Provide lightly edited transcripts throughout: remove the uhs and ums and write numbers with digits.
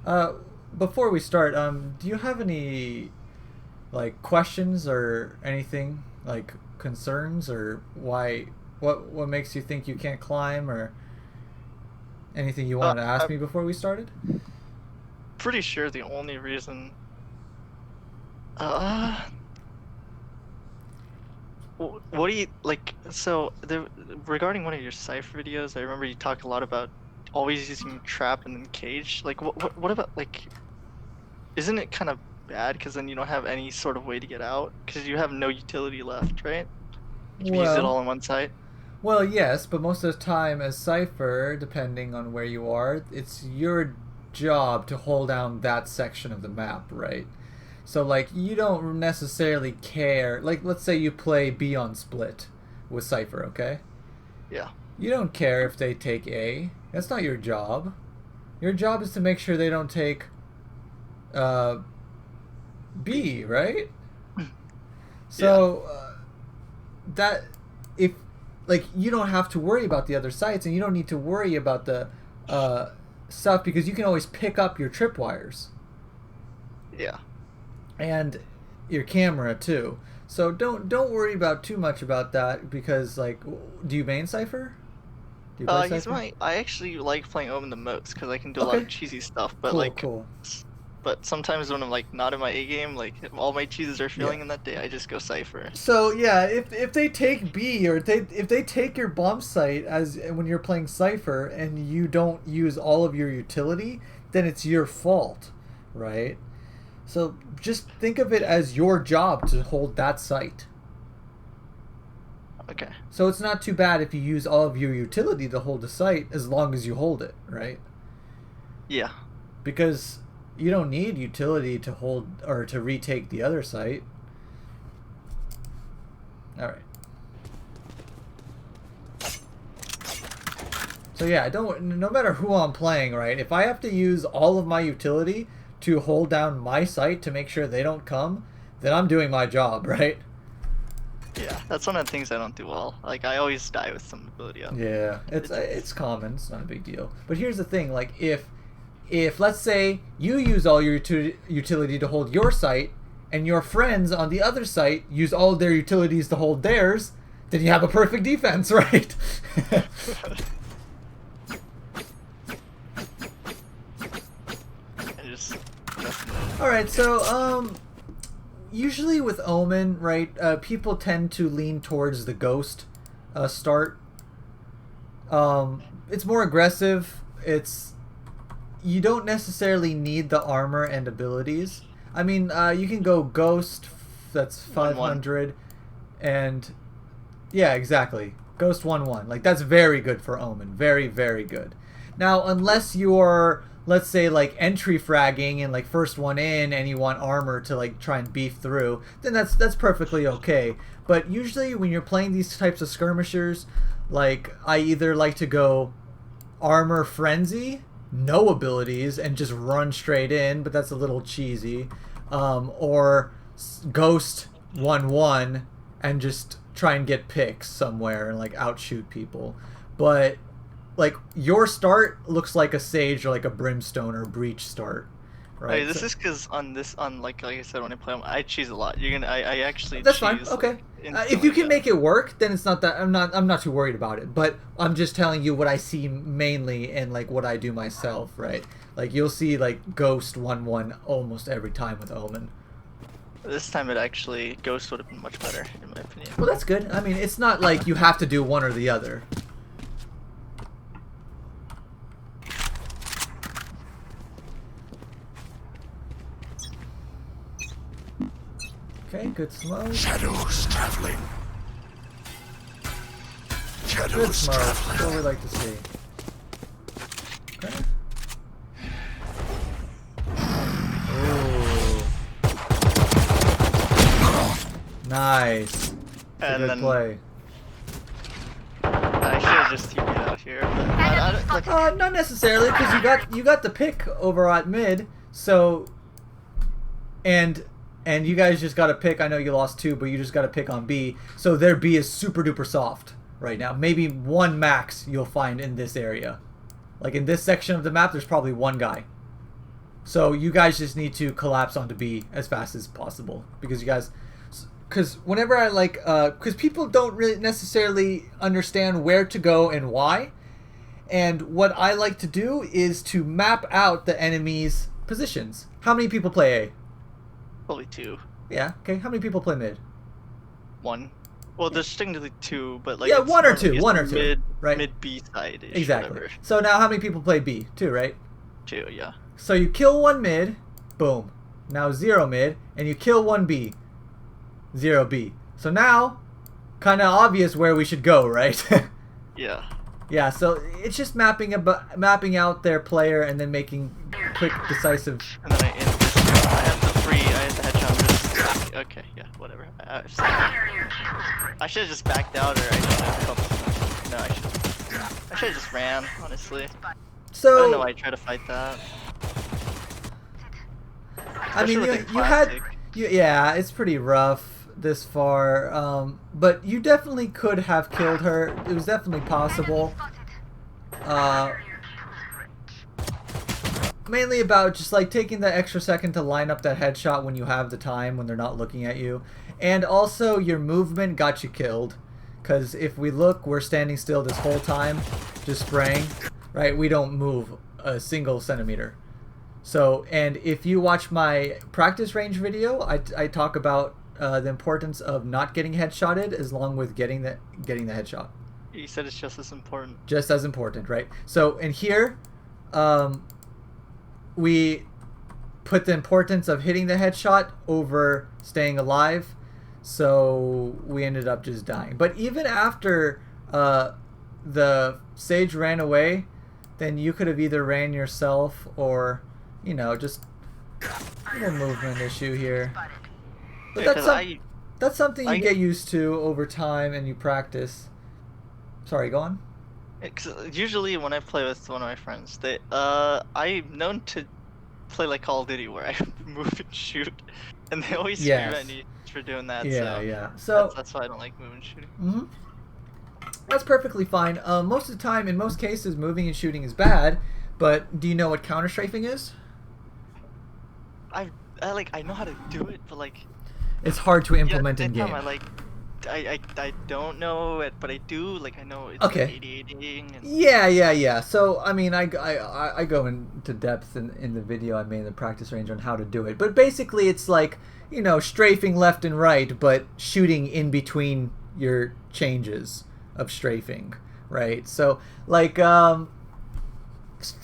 Uh, Before we start, do you have any like questions or anything like concerns or why? What makes you think you can't climb or anything you wanted to ask I'm me before we started? pretty sure the only reason. Uh, what do you like? So regarding one of your cipher videos, I remember you talk a lot about always using trap and then cage. Like, what about like? Isn't it kind of bad because then you don't have any sort of way to get out because you have no utility left, right? If you use it Well, all on one site. well, yes, but most of the time as Cipher, depending on where you are, it's your job to hold down that section of the map, right? So like you don't necessarily care. Like let's say you play B on split with Cipher, okay? Yeah. You don't care if they take A. That's not your job. Your job is to make sure they don't take uh, B. B, right? Yeah. So that if like you don't have to worry about the other sites and you don't need to worry about the uh, stuff because you can always pick up your tripwires Yeah. and your camera too. So don't worry about too much about that because like do you main Cipher? Do you play He's Cipher? my. I actually like playing Omen the most because I can do a lot Okay. of cheesy stuff. But Cool, like, cool. but sometimes when I'm like not in my A game, like if all my cheeses are Yeah. failing in that day, I just go Cipher. So yeah, if they take B or if they take your bomb site as when you're playing Cipher and you don't use all of your utility, then it's your fault, right? So just think of it as your job to hold that site. Okay. So it's not too bad if you use all of your utility to hold the site as long as you hold it, right? Yeah. Because you don't need utility to hold or to retake the other site. All right. So yeah, don't no matter who I'm playing, right? If I have to use all of my utility to hold down my site to make sure they don't come, then I'm doing my job, right? Yeah. That's one of the things I don't do well. Like I always die with some ability up. Yeah, It it's just. common. It's not a big deal. But here's the thing: like if let's say you use all your utility to hold your site, and your friends on the other site use all of their utilities to hold theirs, then you have a perfect defense, right? I just. All right, so usually with Omen, right, people tend to lean towards the ghost start. It's more aggressive. It's you don't necessarily need the armor and abilities. I mean, you can go ghost. That's 1-1. 500, and yeah, exactly. Ghost 1-1. Like that's very good for Omen. Very very good. Now, unless you're let's say like entry fragging and like first one in and you want armor to like try and beef through, then that's perfectly okay. But usually when you're playing these types of skirmishers, like I either like to go armor frenzy, no abilities and just run straight in, but that's a little cheesy. Or ghost 1-1 and just try and get picks somewhere and like outshoot people. But like your start looks like a sage or like a brimstone or breach start, Okay, right? this So is because on this on like I said when I play 'em, I cheese a lot. You're gonna I actually that's fine. cheese like Okay. If you instantly. can Yeah. make it work, then it's not that I'm not too worried about it. But I'm just telling you what I see mainly and like what I do myself, right? Like you'll see like Ghost 1-1 almost every time with Omen. This time it actually Ghost would have been much better in my opinion. Well, that's good. I mean, it's not like you have to do one or the other. Okay, good smoke. Shadows traveling. Good Shadows smoke. That's what we traveling. like to see. Okay. Ooh. Nice. It's a And good then play. I should have just TP'd out here, but I don't like. Not necessarily, because you got the pick over at mid. So, and you guys just got to pick. I know you lost two, but you just got to pick on B. So their B is super duper soft right now. Maybe one max you'll find in this area. Like in this section of the map, there's probably one guy. So you guys just need to collapse onto B as fast as possible because you guys, because whenever I like, because people don't really necessarily understand where to go and why, and what I like to do is to map out the enemy's positions. How many people play A? Probably 2. Yeah. Okay. How many people play mid? 1. Well, there's technically 2, but like Yeah, it's 1 or 2. 1 or 2. Mid, right. Mid B side. Exactly. Whatever. So now how many people play B? 2, right? 2, yeah. So you kill 1 mid, boom. Now 0 mid, and you kill 1 B, 0 B. So now, kind of obvious where we should go, right? Yeah. Yeah. So it's just mapping out their player and then making quick, decisive. And then I have the free. I have the headshot. Okay, yeah, whatever. I should have just backed out, or I should have. No, I should have just ran. Honestly. So I don't know why I try to fight that. I mean, you had, yeah, it's pretty rough this far, but you definitely could have killed her. It was definitely possible. Mainly about just like taking the extra second to line up that headshot when you have the time, when they're not looking at you. And also your movement got you killed. Because if we look, we're standing still this whole time, just spraying, right? We don't move a single centimeter. So, and if you watch my practice range video, I talk about the importance of not getting headshotted as long with getting the headshot. You said it's just as important. Just as important, right? So, in here, we put the importance of hitting the headshot over staying alive. So we ended up just dying. But even after the Sage ran away, then you could have either ran yourself or, you know, just a little movement issue here. But Yeah, that's something you get used to over time and you practice. Sorry, go on. Usually when I play with one of my friends, I'm known to play like Call of Duty where I move and shoot, and they always scream at me for doing that. Yeah, so yeah. So that's why I don't like moving and shooting. Mm-hmm. That's perfectly fine. Most of the time, in most cases, moving and shooting is bad. But do you know what counter strafing is? I know how to do it, but like it's hard to implement in game. I don't know it, but I do. Like I know it's okay. like 80-80ing. And... Yeah. So I mean, I go into depth in the video I made in the practice range on how to do it. But basically, it's like, you know, strafing left and right, but shooting in between your changes of strafing, right? So like, for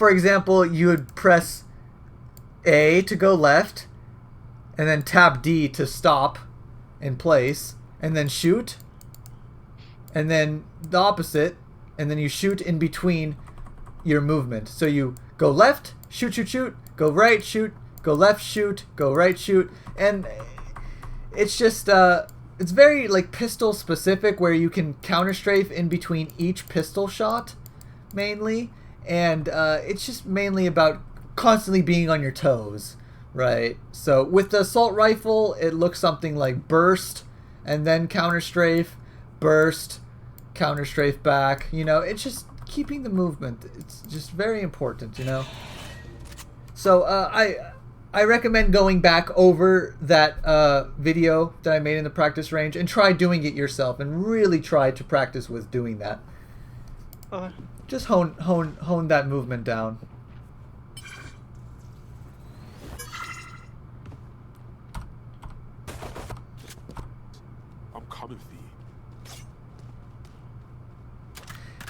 example, you would press A to go left, and then tap D to stop in place. And then shoot, and then the opposite, and then you shoot in between your movement. So you go left, shoot, go right, shoot, go left, shoot, go right, shoot, and it's just it's very like pistol specific, where you can counter strafe in between each pistol shot, mainly, and it's just mainly about constantly being on your toes, right? So with the assault rifle, it looks something like burst. And then counter strafe, burst, counter strafe back. You know, it's just keeping the movement. It's just very important, you know. So I recommend going back over that video that I made in the practice range and try doing it yourself and really try to practice with doing that. Just hone that movement down.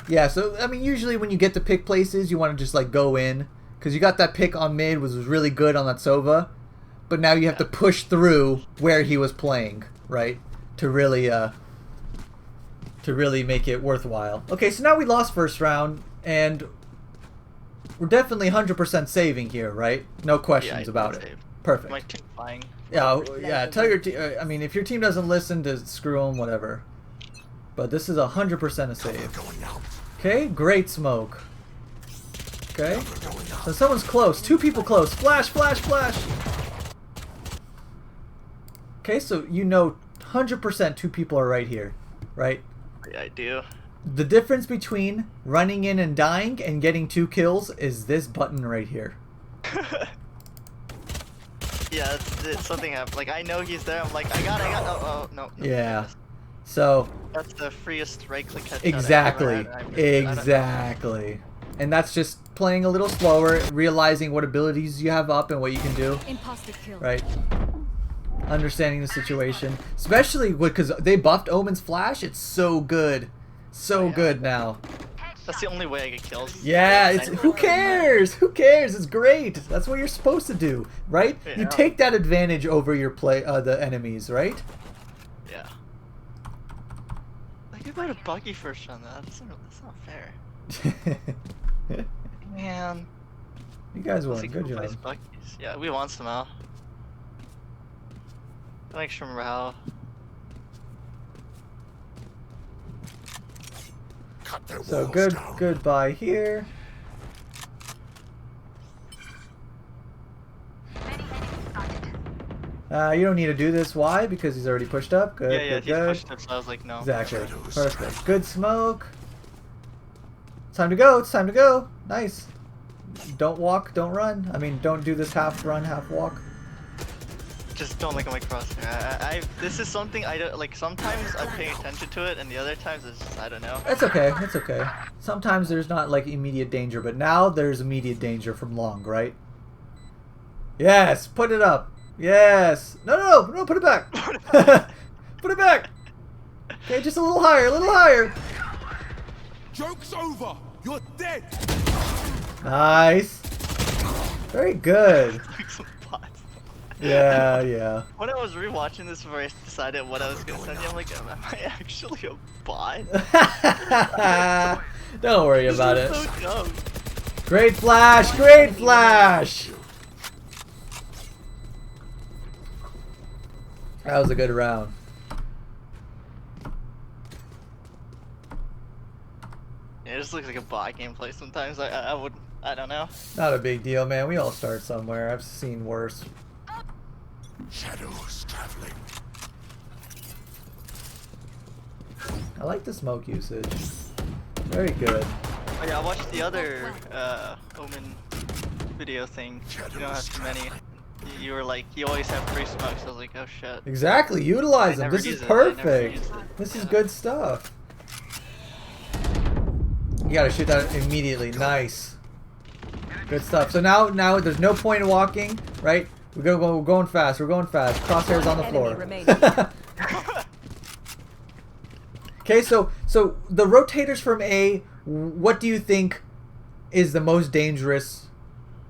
Yeah, so, I mean, usually when you get to pick places, you want to just, like, go in. Because you got that pick on mid, was really good on that Sova. But now you have to push through where he was playing, right? To really make it worthwhile. Okay, so now we lost first round, and we're definitely 100% saving here, right? No questions about it. Perfect. My team flying. Yeah, tell your team, I mean, if your team doesn't listen, to screw them, whatever. But this is 100% a save. Okay, great smoke. Okay, so someone's close. 2 people close. Flash, flash, flash. Okay, so you know 100% 2 people are right here, right? Yeah, I do. The difference between running in and dying and getting 2 kills is this button right here. Yeah, something happened. Like I know he's there. I'm like, I got. Oh, no. Yeah. So. That's the freest right-click headshot. Exactly. Exactly. And that's just playing a little slower, realizing what abilities you have up and what you can do. Imposter kill. Right. Understanding the situation, especially because they buffed Omen's flash. It's so good, so good now. That's the only way I get kills. Yeah, it's who cares? Who cares? It's great. That's what you're supposed to do, right? Yeah. You take that advantage over your the enemies, right? Yeah. Like you might have buggy first on that. That's not fair. Man. You guys won. Good job. Yeah, we won somehow. I don't actually remember how. So goodbye here. You don't need to do this. Why? Because he's already pushed up. Good. Yeah, good. He's pushed up, so I was like, no. Exactly. Perfect. Good smoke. It's time to go. It's time to go. Nice. Don't walk. Don't run. I mean, don't do this half run, half walk. Just don't look at my crosshair. This is something I don't like. Sometimes I'm paying attention to it, and the other times it's just, I don't know. That's okay. That's okay. Sometimes there's not like immediate danger, but now there's immediate danger from long, right? Yes. Put it up. Yes. No. Put it back. Put it back. Okay, just a little higher. A little higher. Joke's over. You're dead. Nice. Very good. Yeah. When I was rewatching this before I decided what I was gonna send you, I'm like, am I actually a bot? Don't worry about it. So dumb. Great flash! Great flash! That was a good round. Yeah, it just looks like a bot gameplay sometimes. I don't know. Not a big deal, man. We all start somewhere. I've seen worse. Shadows traveling. I like the smoke usage. Very good. Oh yeah, I watched the other Omen video thing. You don't have too many. You were like, you always have free smokes. I was like, oh shit. Exactly. Utilize them. This is perfect. This is Yeah. good stuff. You gotta shoot that immediately. Nice. Good stuff. So now there's no point in walking, right? We're going fast. We're going fast. Crosshairs on the floor. Okay, so the rotators from A, what do you think is the most dangerous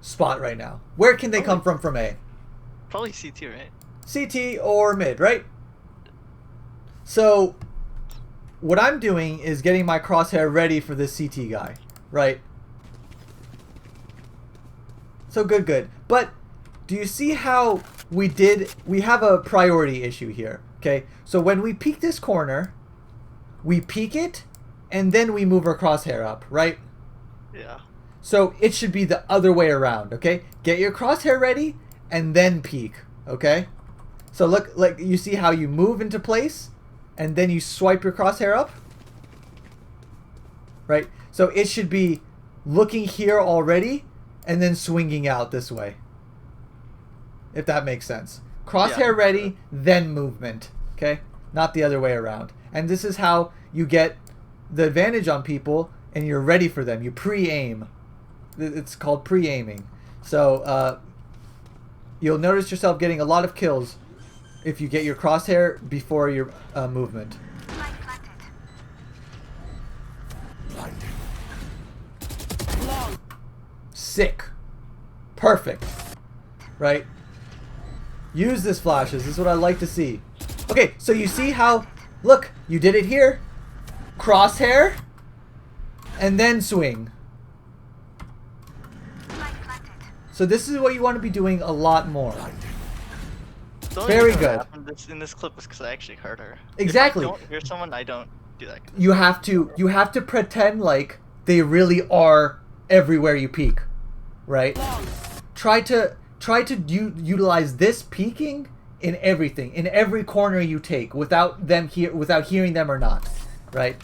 spot right now? Where can they come from A? Probably CT, right? CT or mid, right? So what I'm doing is getting my crosshair ready for this CT guy, right? So good. But do you see how we have a priority issue here, okay? So when we peek this corner, we peek it, and then we move our crosshair up, right? Yeah. So it should be the other way around, okay? Get your crosshair ready, and then peek, okay? So look, like you see how you move into place, and then you swipe your crosshair up? Right? So it should be looking here already, and then swinging out this way. If that makes sense. Crosshair ready, then movement. Okay? Not the other way around. And this is how you get the advantage on people and you're ready for them. You pre-aim. It's called pre-aiming. So you'll notice yourself getting a lot of kills if you get your crosshair before your movement. Sick. Perfect. Right? Use this flashes. This is what I like to see. Okay, so you see how... Look, you did it here. Crosshair. And then swing. So this is what you want to be doing a lot more. Very good. In this clip was because I actually heard her. Exactly. If I don't hear someone, I don't do that. You have to pretend like they really are everywhere you peek. Right? Try to utilize this peeking in everything, in every corner you take, without hearing them or not, right?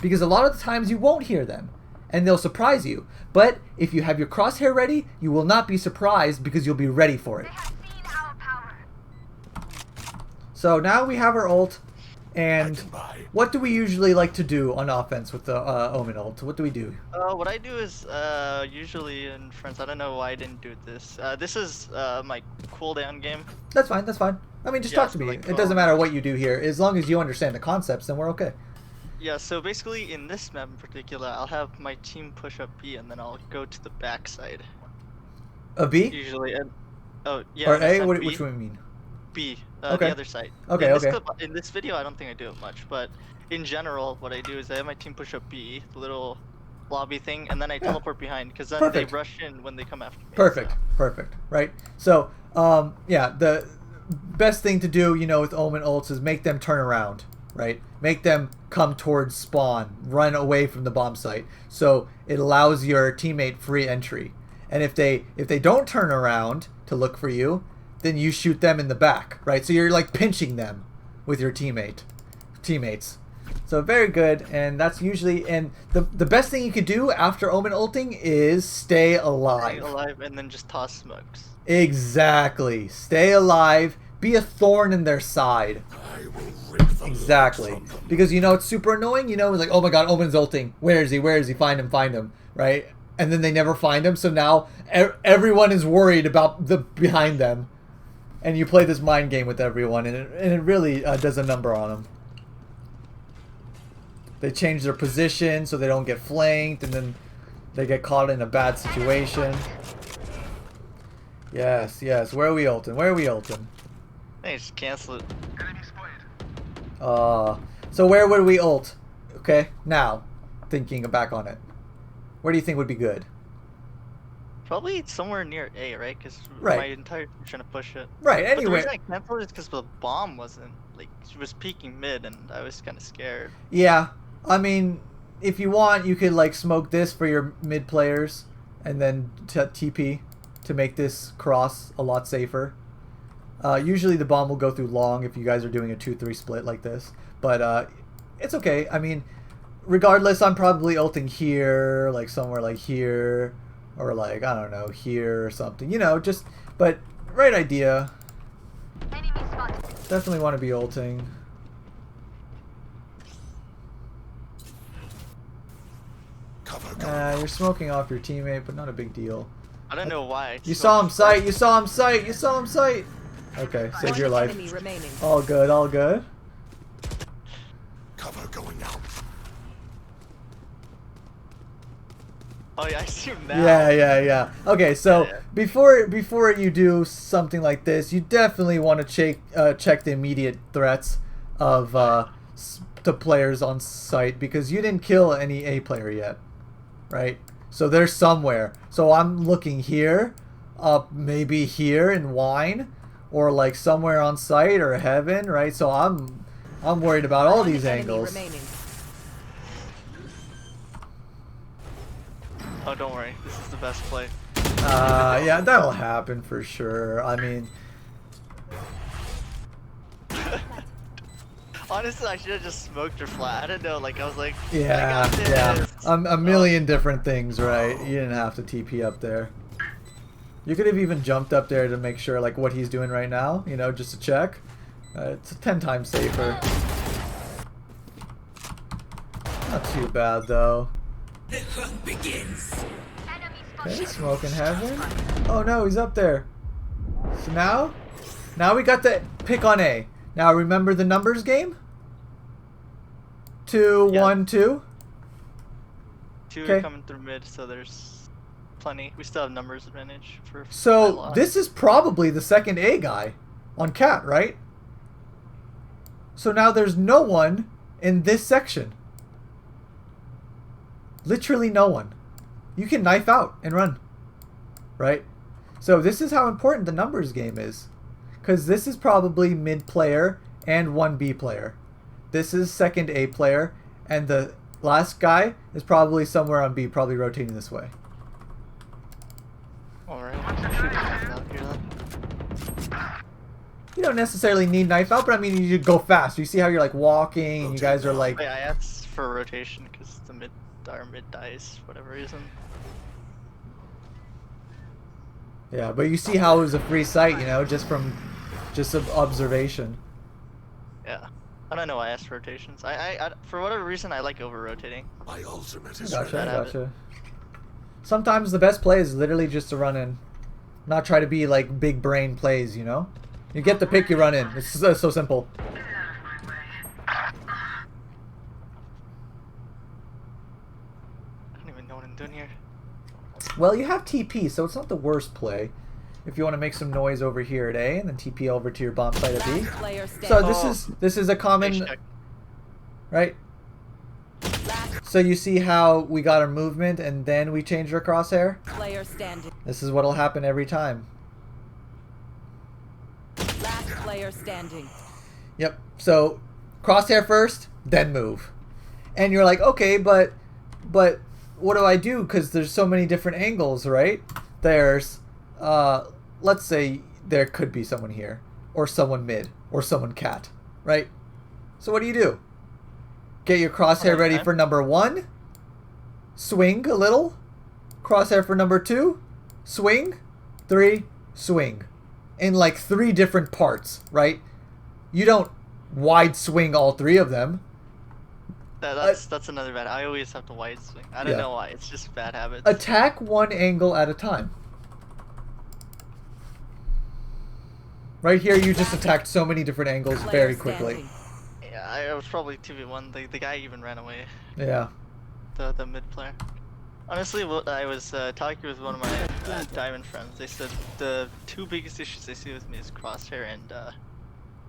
Because a lot of the times you won't hear them, and they'll surprise you. But if you have your crosshair ready, you will not be surprised because you'll be ready for it. So now we have our ult, and what do we usually like to do on offense with the Omen ult? What do we do? What I do is usually in friends. I don't know why I didn't do this. This is my cooldown game. That's fine. That's fine. I mean, just Yeah, talk to so, me. like, It doesn't matter what you do here, as long as you understand the concepts. Then we're okay. Yeah, so basically in this map in particular, I'll have my team push up B and then I'll go to the backside. A B Usually, and oh yeah. or in A? Ascent, Which one you mean? B, Okay. the other side. Okay, in this okay. clip, in this video, I don't think I do it much, but in general, what I do is I have my team push up B, the little lobby thing, and then I teleport behind, because then Perfect. they rush in when they come after me. Perfect. So. Perfect. Right. So, yeah, the best thing to do, you know, with Omen ults is make them turn around. Right. Make them come towards spawn, run away from the bomb site, so it allows your teammate free entry. And if they don't turn around to look for you, then you shoot them in the back, right? So you're like pinching them with your teammates. So very good, and that's usually, and the best thing you could do after Omen ulting is stay alive. Stay alive and then just toss smokes. Exactly. Stay alive. Be a thorn in their side. Exactly. Because you know it's super annoying. You know, it's like, oh my god, Omen's ulting. Where is he? Where is he? Find him. Right? And then they never find him. So now everyone is worried about the behind them. And you play this mind game with everyone, and it really does a number on them. They change their position so they don't get flanked, and then they get caught in a bad situation. Yes. Where are we ulting? I think just cancel it. So where would we ult? Okay, now, thinking back on it. Where do you think would be good? Probably somewhere near A, right? Because Right. my entire team trying to push it. Right, But the anyway. reason I canceled it is because the bomb wasn't, like, she was peeking mid, and I was kind of scared. Yeah, I mean, if you want, you could like smoke this for your mid players, and then TP to make this cross a lot safer. Usually the bomb will go through long if you guys are doing a 2-3 split like this, but it's okay. I mean, regardless, I'm probably ulting here, like somewhere like here, or like, I don't know, here or something. You know, just, but right idea. Definitely want to be ulting. You're smoking off your teammate, but not a big deal. I don't know why. You saw him sight. Okay, save your life. All good. Cover going out. Oh yeah, I see him now. Yeah. Okay, so Yeah. before you do something like this, you definitely want to check the immediate threats of the players on site, because you didn't kill any A player yet, right? So they're somewhere. So I'm looking here, maybe here in wine, or like somewhere on site or heaven, right? So I'm worried about all these angles. Oh, don't worry. This is the best play. Yeah, that'll happen for sure. I mean, Honestly, I should have just smoked her flat. I didn't know. Like, I was like, I yeah. got this. A million different things, right? You didn't have to TP up there. You could have even jumped up there to make sure, like, what he's doing right now, you know, just to check. It's 10 times safer. Not too bad, though. The hunt begins. Okay, smoking heaven. Oh no, he's up there. So now we got the pick on A. Now remember the numbers game? 2, Yeah. 1, 2. Two Okay. coming through mid, so there's plenty. We still have numbers advantage for. by a So lot. this is probably the second A guy on Cat, right? So now there's no one in this section. Literally no one. You can knife out and run, right? So this is how important the numbers game is, because this is probably mid player and 1B player. This is second A player, and the last guy is probably somewhere on B, probably rotating this way. Alright, shoot out here then. You don't necessarily need knife out, but I mean, you go fast. You see how you're like walking, and you guys are like, Wait, I asked for rotation because the mid dies for whatever reason. yeah. But you see how it was a free sight, you know, just from observation. Yeah. I don't know why I asked for rotations. I for whatever reason I like over rotating. My ultimate is Gotcha, Bad habit. gotcha. Sometimes the best play is literally just to run in. Not try to be like big brain plays, you know? You get the pick, you run in. It's so simple. I don't even know what I'm doing here. Well, you have TP, so it's not the worst play. If you want to make some noise over here at A, and then TP over to your bomb site at B. Last player standing. So this is a common, Face check. right? Last So you see how we got our movement and then we changed our crosshair? player standing. This is what'll happen every time. Last player standing. Yep. So crosshair first, then move. And you're like, okay, but what do I do? Because there's so many different angles, right? There's, let's say there could be someone here, or someone mid, or someone cat, right? So what do? Get your crosshair ready for number 1, swing a little, crosshair for number 2, swing, 3, swing. In like 3 different parts, right? You don't wide swing all 3 of them. That's another bad. I always have to wide swing. I don't Yeah. know why. It's just bad habits. Attack 1 angle at a time. Right here, you just attacked so many different angles Player very quickly. standing. Yeah, I was probably 2v1. The guy even ran away. Yeah. The mid player. Honestly, what I was talking with one of my diamond friends. They said the 2 biggest issues they see with me is crosshair and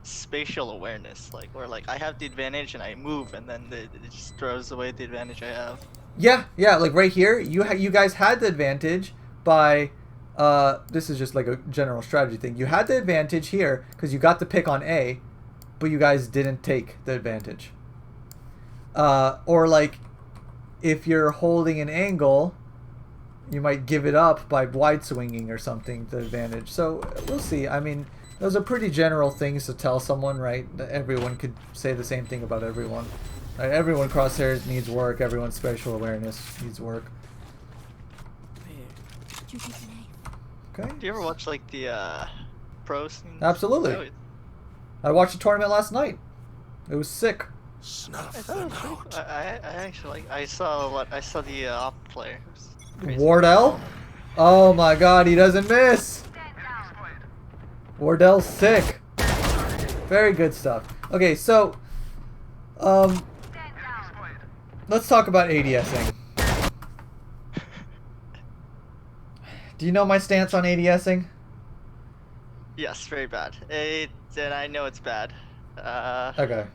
spatial awareness. Like where like I have the advantage and I move, and then it just throws away the advantage I have. Yeah, like right here, you guys had the advantage by, this is just like a general strategy thing. You had the advantage here because you got the pick on A, but you guys didn't take the advantage. Or like, if you're holding an angle, you might give it up by wide swinging or something, the advantage. So we'll see. I mean, those are pretty general things to tell someone, right? Everyone could say the same thing about everyone. Right? Everyone crosshairs needs work. Everyone's spatial awareness needs work. Okay. Do you ever watch like the pro scenes? Absolutely. I watched a tournament last night. It was sick. Snuff them out. I actually like. I saw the op player. It was crazy. Wardell? Oh my god, he doesn't miss! Wardell's sick. Very good stuff. Okay, so let's talk about ADSing. Do you know my stance on ADSing? Yes, very bad. And I know it's bad. Okay.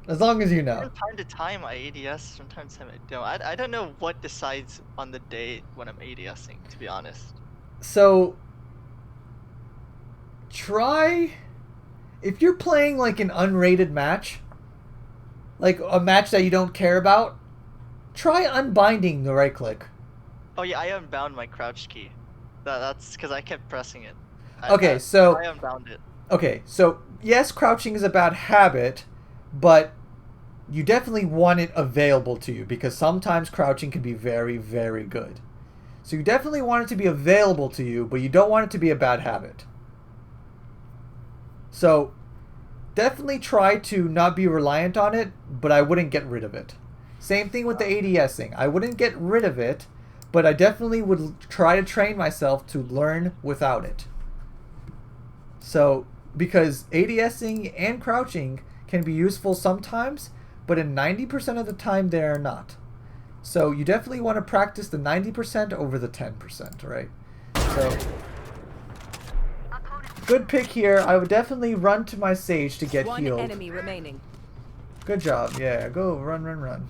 As long as you know. From time to time I ADS, from time to time I don't. I don't know what decides on the day when I'm ADSing, to be honest. So try, if you're playing like an unrated match, like a match that you don't care about, try unbinding the right click. Oh yeah, I unbound my crouch key. That's because I kept pressing it. Okay, so I unbound it. Okay, so yes, crouching is a bad habit, but you definitely want it available to you because sometimes crouching can be very, very good. So you definitely want it to be available to you, but you don't want it to be a bad habit. So definitely try to not be reliant on it, but I wouldn't get rid of it. Same thing with the ADSing. I wouldn't get rid of it, but I definitely would try to train myself to learn without it. So, because ADSing and crouching can be useful sometimes, but in 90% of the time they are not. So you definitely want to practice the 90% over the 10%, right? So, good pick here. I would definitely run to my Sage to get One healed. enemy remaining. Good job. Yeah, go run.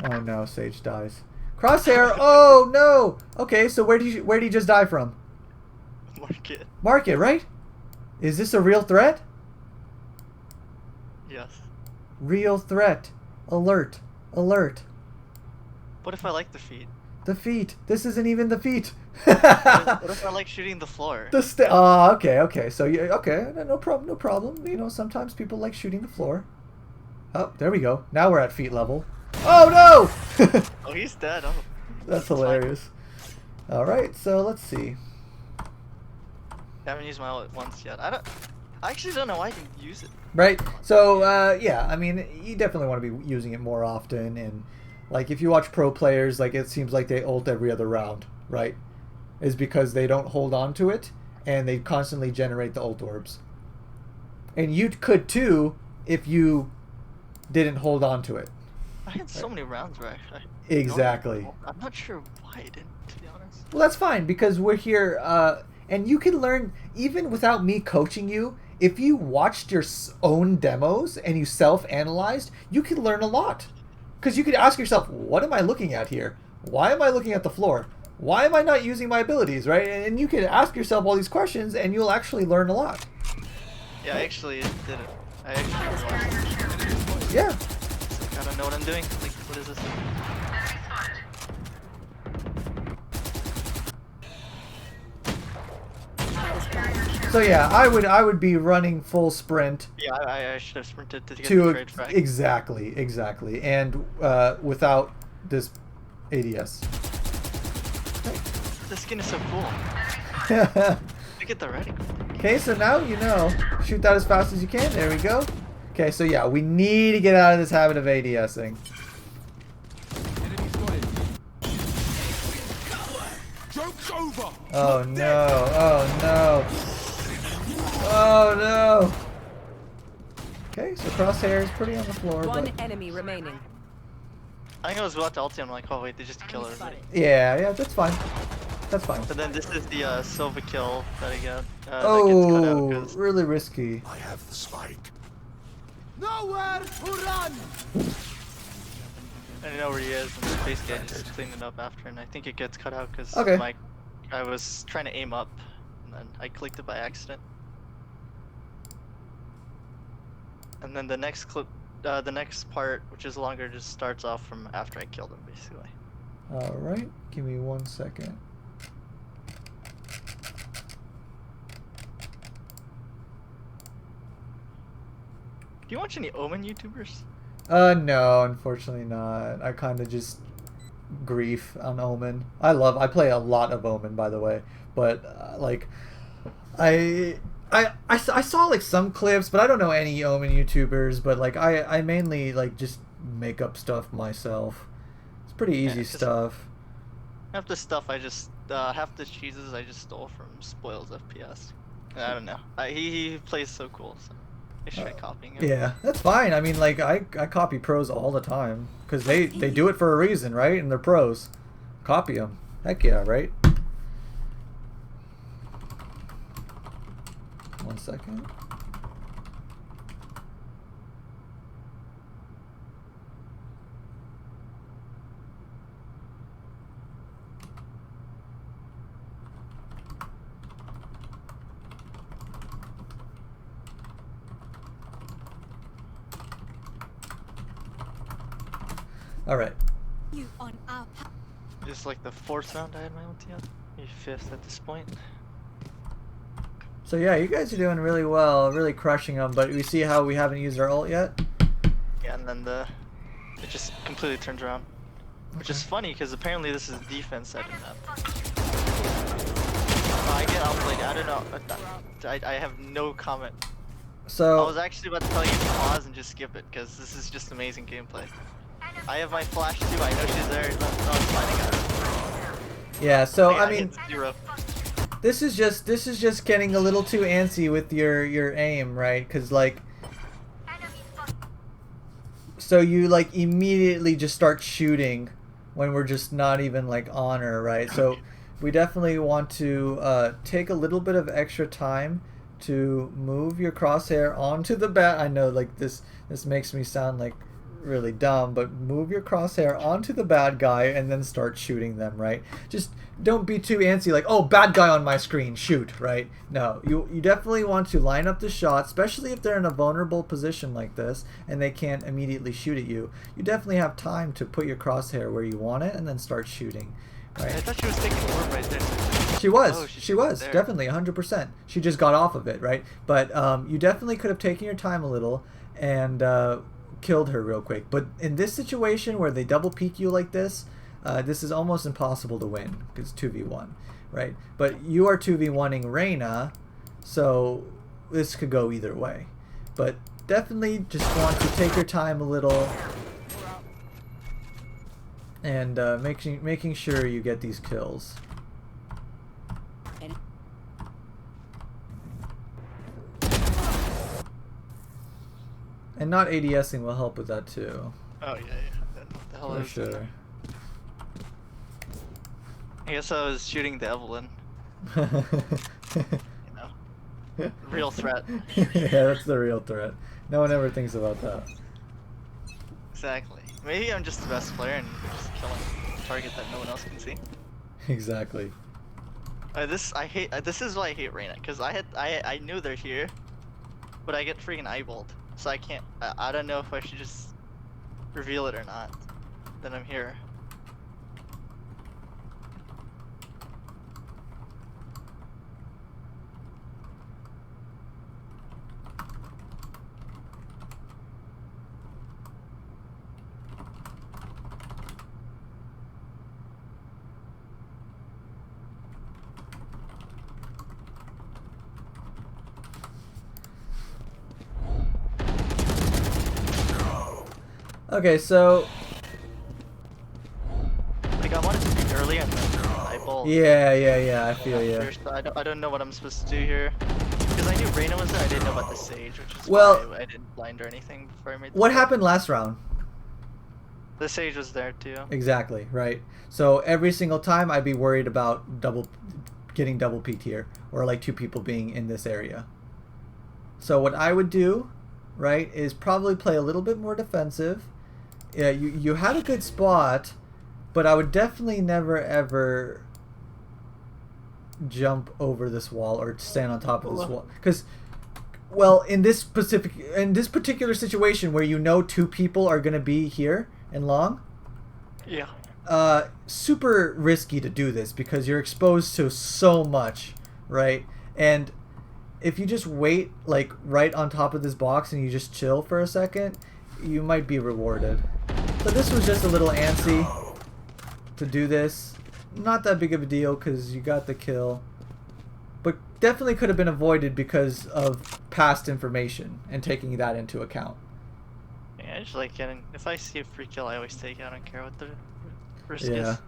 Oh no, Sage dies. Crosshair. Oh no. Okay, so where did he just die from? Market. Market, right? Is this a real threat? Yes. Real threat. Alert. Alert. What if I like the feet? The feet. This isn't even the feet. What if I like shooting the floor? Okay. So okay, no problem. You know, sometimes people like shooting the floor. Oh, there we go. Now we're at feet level. Oh no! Oh, he's dead. Oh. That's fine. hilarious. All right, so let's see. I haven't used my ult once yet. I I actually don't know why I didn't use it. Right? So, yeah, I mean, you definitely want to be using it more often. And, like, if you watch pro players, like, it seems like they ult every other round, right? Is because they don't hold on to it, and they constantly generate the ult orbs. And you could, too, if you didn't hold on to it. I had so many rounds where I Exactly. I'm not sure why I didn't, to be honest. Well, that's fine, because we're here, and you can learn, even without me coaching you, if you watched your own demos and you self-analyzed, you can learn a lot. Because you could ask yourself, what am I looking at here? Why am I looking at the floor? Why am I not using my abilities, right? And you can ask yourself all these questions, and you'll actually learn a lot. Yeah, I actually did it. I actually watched it. Yeah. It's like, I don't know what I'm doing. Like, what is this? So yeah, I would be running full sprint Yeah, I should have sprinted to get the trade frag. exactly, and without this ADS. This skin is so cool. Look at the reticle. Okay, so now you know. Shoot that as fast as you can. There we go. Okay, so yeah, we need to get out of this habit of ADSing. Joke's over. Oh no! Oh no! Oh no! Okay, so crosshair is pretty on the floor, One but enemy remaining. I think I was about to ulti. I'm like, oh wait, they just kill everybody. yeah, that's fine. That's fine. But then this is the Silva kill that I got. That gets cut out Oh, 'cause- really risky. I have the spike. Nowhere to run. I know where he is, and basically I just cleaned it up after, and I think it gets cut out because Okay. I was trying to aim up, and then I clicked it by accident. And then the next clip, the next part, which is longer, just starts off from after I killed him, basically. All right, give me 1 second. Do you watch any Omen YouTubers? No, unfortunately not. I kind of just grief on Omen. I play a lot of Omen, by the way, but like, I saw like some clips, but I don't know any Omen YouTubers. But like, I mainly like just make up stuff myself. It's pretty easy 'cause stuff. Half the stuff I just, half the cheeses I just stole from Spoils FPS. I don't know. He plays so cool, so I should try copying him. Yeah, that's fine. I mean, like, I copy pros all the time because they do it for a reason, right? And they're pros. Copy them. Heck yeah, right? 1 second. All right. You on our path. Just like the 4th round I had my ulti on. Maybe 5th at this point. So yeah, you guys are doing really well, really crushing them. But we see how we haven't used our ult yet. Yeah, and then it just completely turns around. Which is funny because apparently this is defense side of the map. I get outplayed. I don't know. I have no comment. I So was actually about to tell you to pause and just skip it because this is just amazing gameplay. I have my flash too. I know she's there. No, it's fine. I got her. yeah, so I I mean, hit 0. this is just getting a little too antsy with your aim, right? Because like, so you like immediately just start shooting when we're just not even like on her, right? So we definitely want to take a little bit of extra time to move your crosshair onto the bat. I know like this makes me sound like really dumb, but move your crosshair onto the bad guy and then start shooting them, right? Just don't be too antsy like, oh, bad guy on my screen, shoot, right? No, you definitely want to line up the shot, especially if they're in a vulnerable position like this and they can't immediately shoot at you. You definitely have time to put your crosshair where you want it and then start shooting, I right? thought she was taking the orb right there. She was. Oh, she was there. definitely 100%. She just got off of it, right? But you definitely could have taken your time a little and killed her real quick. But in this situation where they double peek you like this, this is almost impossible to win because 2v1, right? But you are 2v1ing Reyna, so this could go either way, but definitely just want to take your time a little and making sure you get these kills. And not ADSing will help with that too. Oh yeah. What the hell For is sure. that? I guess I was shooting the Evelyn. Real threat. Yeah, that's the real threat. No one ever thinks about that. Exactly. Maybe I'm just the best player and just killing a target that no one else can see. Exactly. This is why I hate Reyna, because I knew they're here, but I get freaking eyeballed, so I can't. I don't know if I should just reveal it or not. That I'm here. Okay, so Like I wanted to be early and then eyeball. yeah, I feel you. I don't know what I'm supposed to do here. Because I knew Reyna was there, I didn't know about the Sage, which is Well, why I didn't blind or anything before I made the What play. happened last round? The Sage was there too. Exactly, right. So every single time I'd be worried about getting double peeked here, or like two people being in this area. So what I would do, right, is probably play a little bit more defensive. Yeah, you had a good spot, but I would definitely never ever jump over this wall or stand on top of this wall, because well, in this particular situation where you know two people are going to be here and long, Yeah. super risky to do this because you're exposed to so much, right? And if you just wait like right on top of this box and you just chill for a second, you might be rewarded. So this was just a little antsy to do this. Not that big of a deal because you got the kill, but definitely could have been avoided because of past information and taking that into account. Yeah, I just like getting. If I see a free kill, I always take it. I don't care what the risk Yeah. is.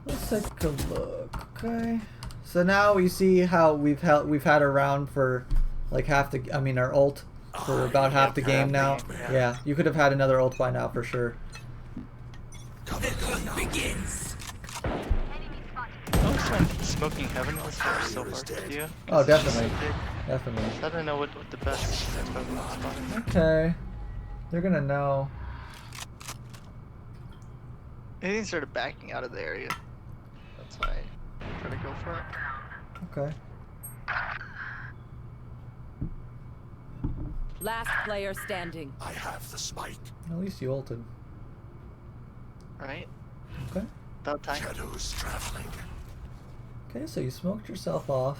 Let's take a look. Okay. So now we see how we've had a round for like our ult for about half the game now. Yeah, you could have had another ult by now for sure. Begins. I always find Smoking Heaven was so hard to do. Oh, definitely. Definitely. I don't know what the best Smoking spot is. Okay. They're gonna know. Anything started backing out of the area. That's why I try to go for it. Okay. Last player standing. I have the spike. At least you ulted. Right? Okay. About time. Shadows traveling. Okay, so you smoked yourself off.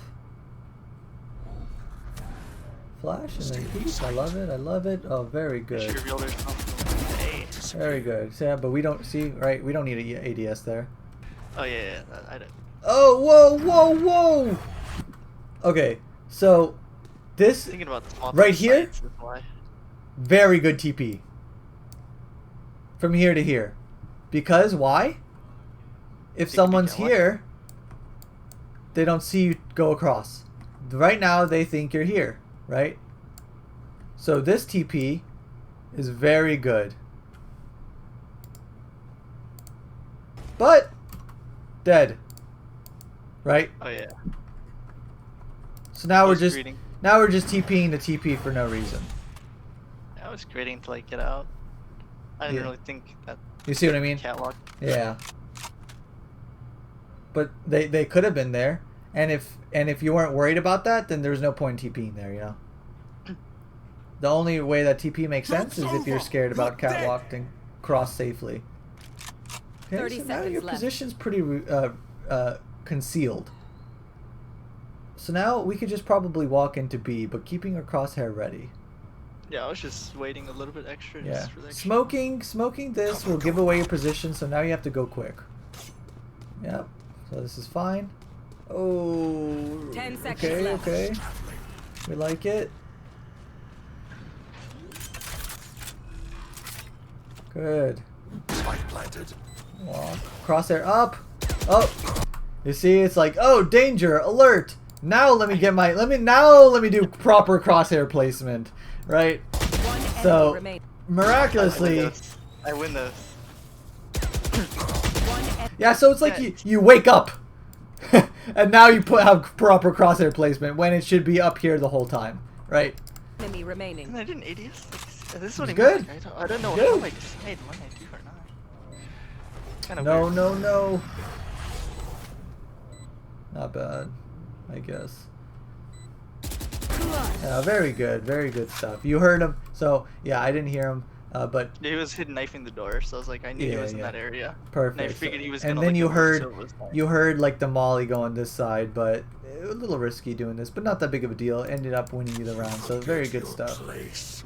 Flash and then peek. I love it. I love it. Oh, very She good. revealed herself. Hey. Very good. So, yeah, but we don't see, right? We don't need a ADS there. Oh yeah, I don't. Oh, whoa, whoa, whoa! Okay, so this Thinking about swapping right here, sites is why. very good TP. From here to here. Because why? If Think someone's you can here, they don't see you go across. Right now, they think you're here, right? So this TP is very good. But dead. Right? Oh yeah. So now we're was just greeting. TPing the TP for no reason. I was greeting to like get out. I didn't Yeah. really think that You see what I mean? catwalk. Yeah. But they could have been there, and if you weren't worried about that, then there's no point in TPing there, you know. The only way that TP makes sense is if you're scared about catwalk and cross safely. Okay, 30 so now seconds your left. position's pretty concealed. So now we could just probably walk into B, but keeping our crosshair ready. Yeah, I was just waiting a little bit extra. Yeah. Just for the extra. Smoking this will give away your position, so now you have to go quick. Yep. So this is fine. Oh. 10 seconds okay, left. okay. We like it. Good. Spike planted. Walk. Crosshair up. Oh. You see, it's like, oh, danger, alert. Now let me get my let me do proper crosshair placement, right? One enemy So remaining. miraculously, I win this. yeah. So it's like you wake up, and now you have proper crosshair placement when it should be up here the whole time, right? Enemy remaining. Isn't that an ADS? Like, this is what It's I good. mean. I don't know Good. how I decide when I do or not. Kind of No, weird. no, no. Not bad, I guess. Yeah, very good stuff. You heard him, so yeah, I didn't hear him, but He was hidden knifing the door, so I was like, I knew he Yeah, was in yeah. that area. perfect. And I figured he was and gonna, then like, you move heard so it was fine. you heard like the molly go on this side, but a little risky doing this, but not that big of a deal. Ended up winning you the round, so very good stuff. Place.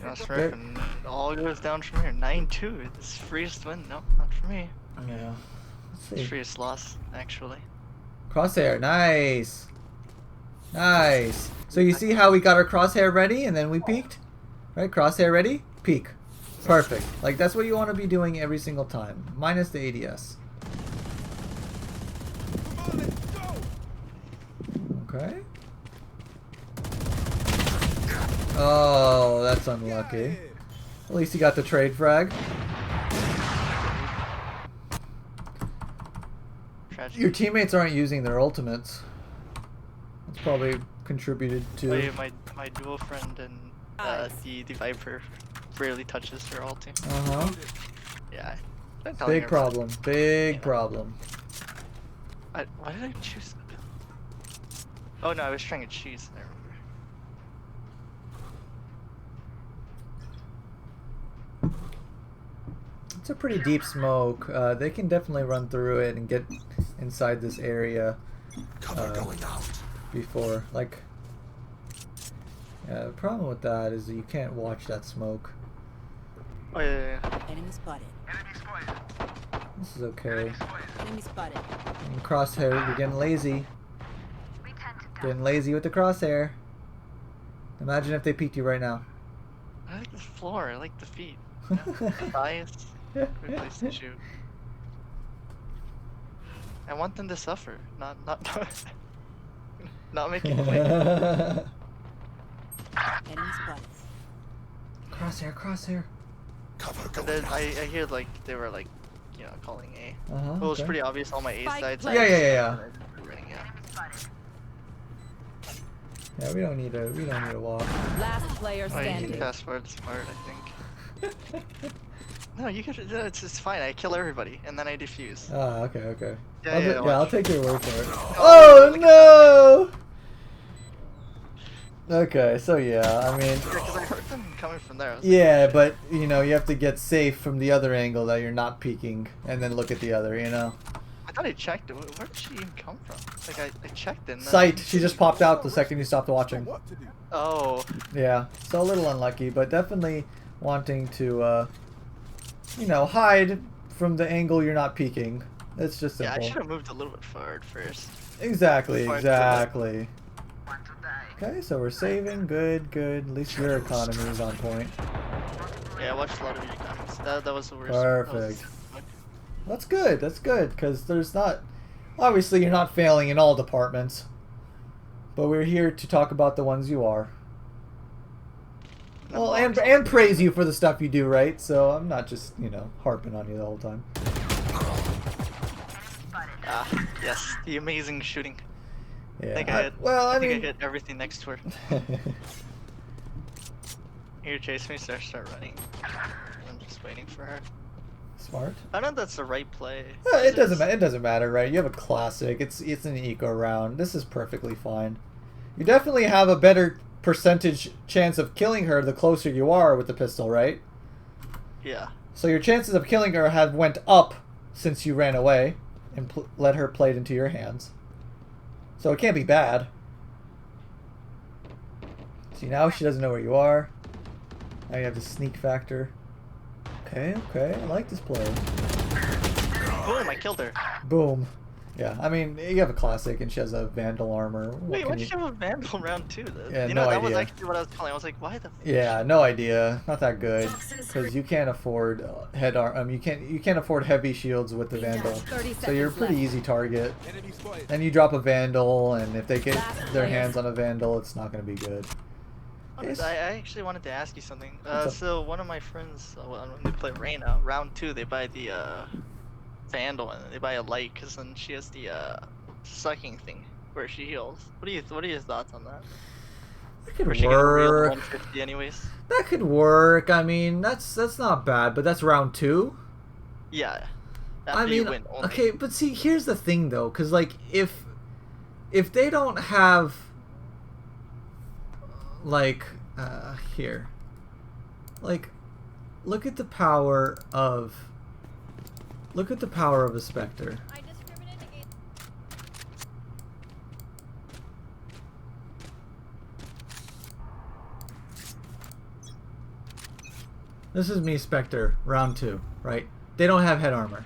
That's right, and it all goes down from here. 9-2. This freest win. No, not for me. Yeah. Let's It's see. freest loss, actually. Crosshair, nice. Nice. So you see how we got our crosshair ready and then we peeked? Right? Crosshair ready? Peek. Perfect. Like that's what you want to be doing every single time. Minus the ADS. Come on, let's go. Okay. Oh, that's unlucky. At least you got the trade frag. Tragic. Your teammates aren't using their ultimates. That's probably contributed Oh, to... yeah, my dual friend and the Viper rarely touches her ulti. Uh-huh. Yeah. I've been telling Big her about it. problem. Big Yeah. problem. Why did I choose? Oh no, I was trying to choose. I remember. It's a pretty deep smoke. They can definitely run through it and get inside this area Cover going out. before. Like, yeah, the problem with that is that you can't watch that smoke. Oh yeah. Enemy spotted. This is okay. Enemy spotted. And crosshair, you're getting lazy. Getting lazy with the crosshair. Imagine if they peeked you right now. I like the floor. I like the feet. Bias. Good place to shoot. I want them to suffer, not not making win. Enemy spotted. Crosshair, crosshair. Cover And going then out. I hear like they were like, you know, calling A. Uh-huh. Well, it was okay. pretty obvious all my A Spike sides. planted. Yeah. Running out. Yeah, we don't need to walk. Last player Oh, you can standing. fast forward smart, I think. No, you could. It's fine. I kill everybody and then I defuse. Ah, okay. Yeah, I'll watch. take your word for it. Oh, look Oh no! Okay, so yeah, I mean, Because I heard them coming from there. I was yeah, but you know, you have to get safe from the other angle that you're not peeking, and then look at the other. You know, I thought I checked it. Where did she even come from? Like I checked it. And then... sight. She just popped out the second you stopped watching. What to do? Oh. Yeah, so a little unlucky, but definitely wanting to, you know, hide from the angle you're not peeking. It's just Yeah, simple. I should have moved a little bit forward first. Exactly. Before I feel Exactly. Okay, so we're saving. Good. At least your economy is on point. Yeah, I watched a lot of your comments. That was the worst. Perfect. That's good. Because there's not... Obviously, you're not failing in all departments. But we're here to talk about the ones you are. Well, and praise you for the stuff you do, right? So I'm not just, you know, harping on you the whole time. Ah, yes, the amazing shooting. Yeah. I think I hit, well, I I think I mean... hit everything next to her. Here, chase me, so I start running. I'm just waiting for her. Smart. I don't know if that's the right play. It doesn't matter, right? You have a classic. It's an eco round. This is perfectly fine. You definitely have a better percentage chance of killing her the closer you are with the pistol, right? Yeah. So your chances of killing her have went up since you ran away. and let her play it into your hands. So it can't be bad. See, now she doesn't know where you are. Now you have the sneak factor. Okay, okay, I like this play. Boom! I killed her. Boom. Yeah, I mean, you have a classic, and she has a Vandal armor. Wait, why did she have a Vandal round 2? Yeah, you know, no that was idea. actually what I was calling. I was like, why the? Yeah, no idea. Not that good, because you can't afford you can't afford heavy shields with the Vandal. 30 So you're a seconds pretty left. easy target. Enemy spotted. And you drop a Vandal, and if they get Last their player. hands on a Vandal, it's not going to be good. Yes. I actually wanted to ask you something. What's up? So one of my friends, when they play Reyna, round 2, they buy the Vandal and they buy a light because then she has the sucking thing where she heals. What are your thoughts on that? That could Or she get a real work. 150 anyways. That could work. I mean, that's not bad, but that's round 2. Yeah. I After mean, you win only. okay, but see, here's the thing though, because like if they don't have like here, like look at the power of a Spectre. I discriminate against. This is me, Spectre, round 2, right? They don't have head armor.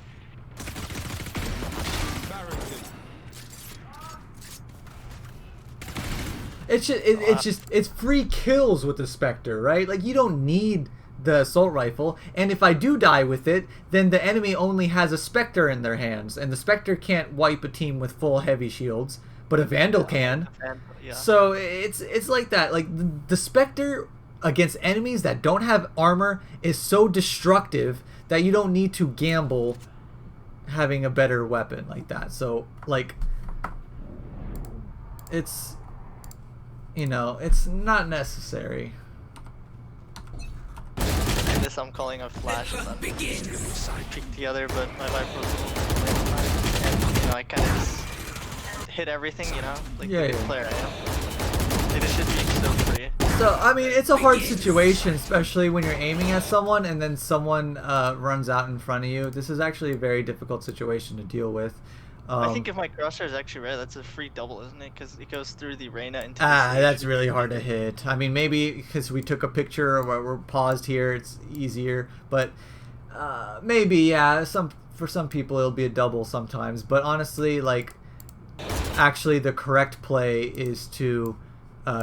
It's free kills with the Spectre, right? Like you don't need the assault rifle, and if I do die with it, then the enemy only has a Spectre in their hands, and the Spectre can't wipe a team with full heavy shields, but a Vandal can. Yeah. So it's like that. Like the Spectre against enemies that don't have armor is so destructive that you don't need to gamble having a better weapon like that. So like it's, you know, it's not necessary. And this I'm calling a flash and then peek together, but my life was and you know I kind of just hit everything, you know, like Yeah, the good yeah. player I am. It should be so free. So I mean, it's a hard situation, especially when you're aiming at someone and then someone runs out in front of you. This is actually a very difficult situation to deal with. I think if my crosshair is actually right, that's a free double, isn't it? Because it goes through the Reyna into the That's station. really hard to hit. I mean, maybe because we took a picture or we're paused here, it's easier. But maybe, yeah, for some people it'll be a double sometimes. But honestly, like, actually the correct play is to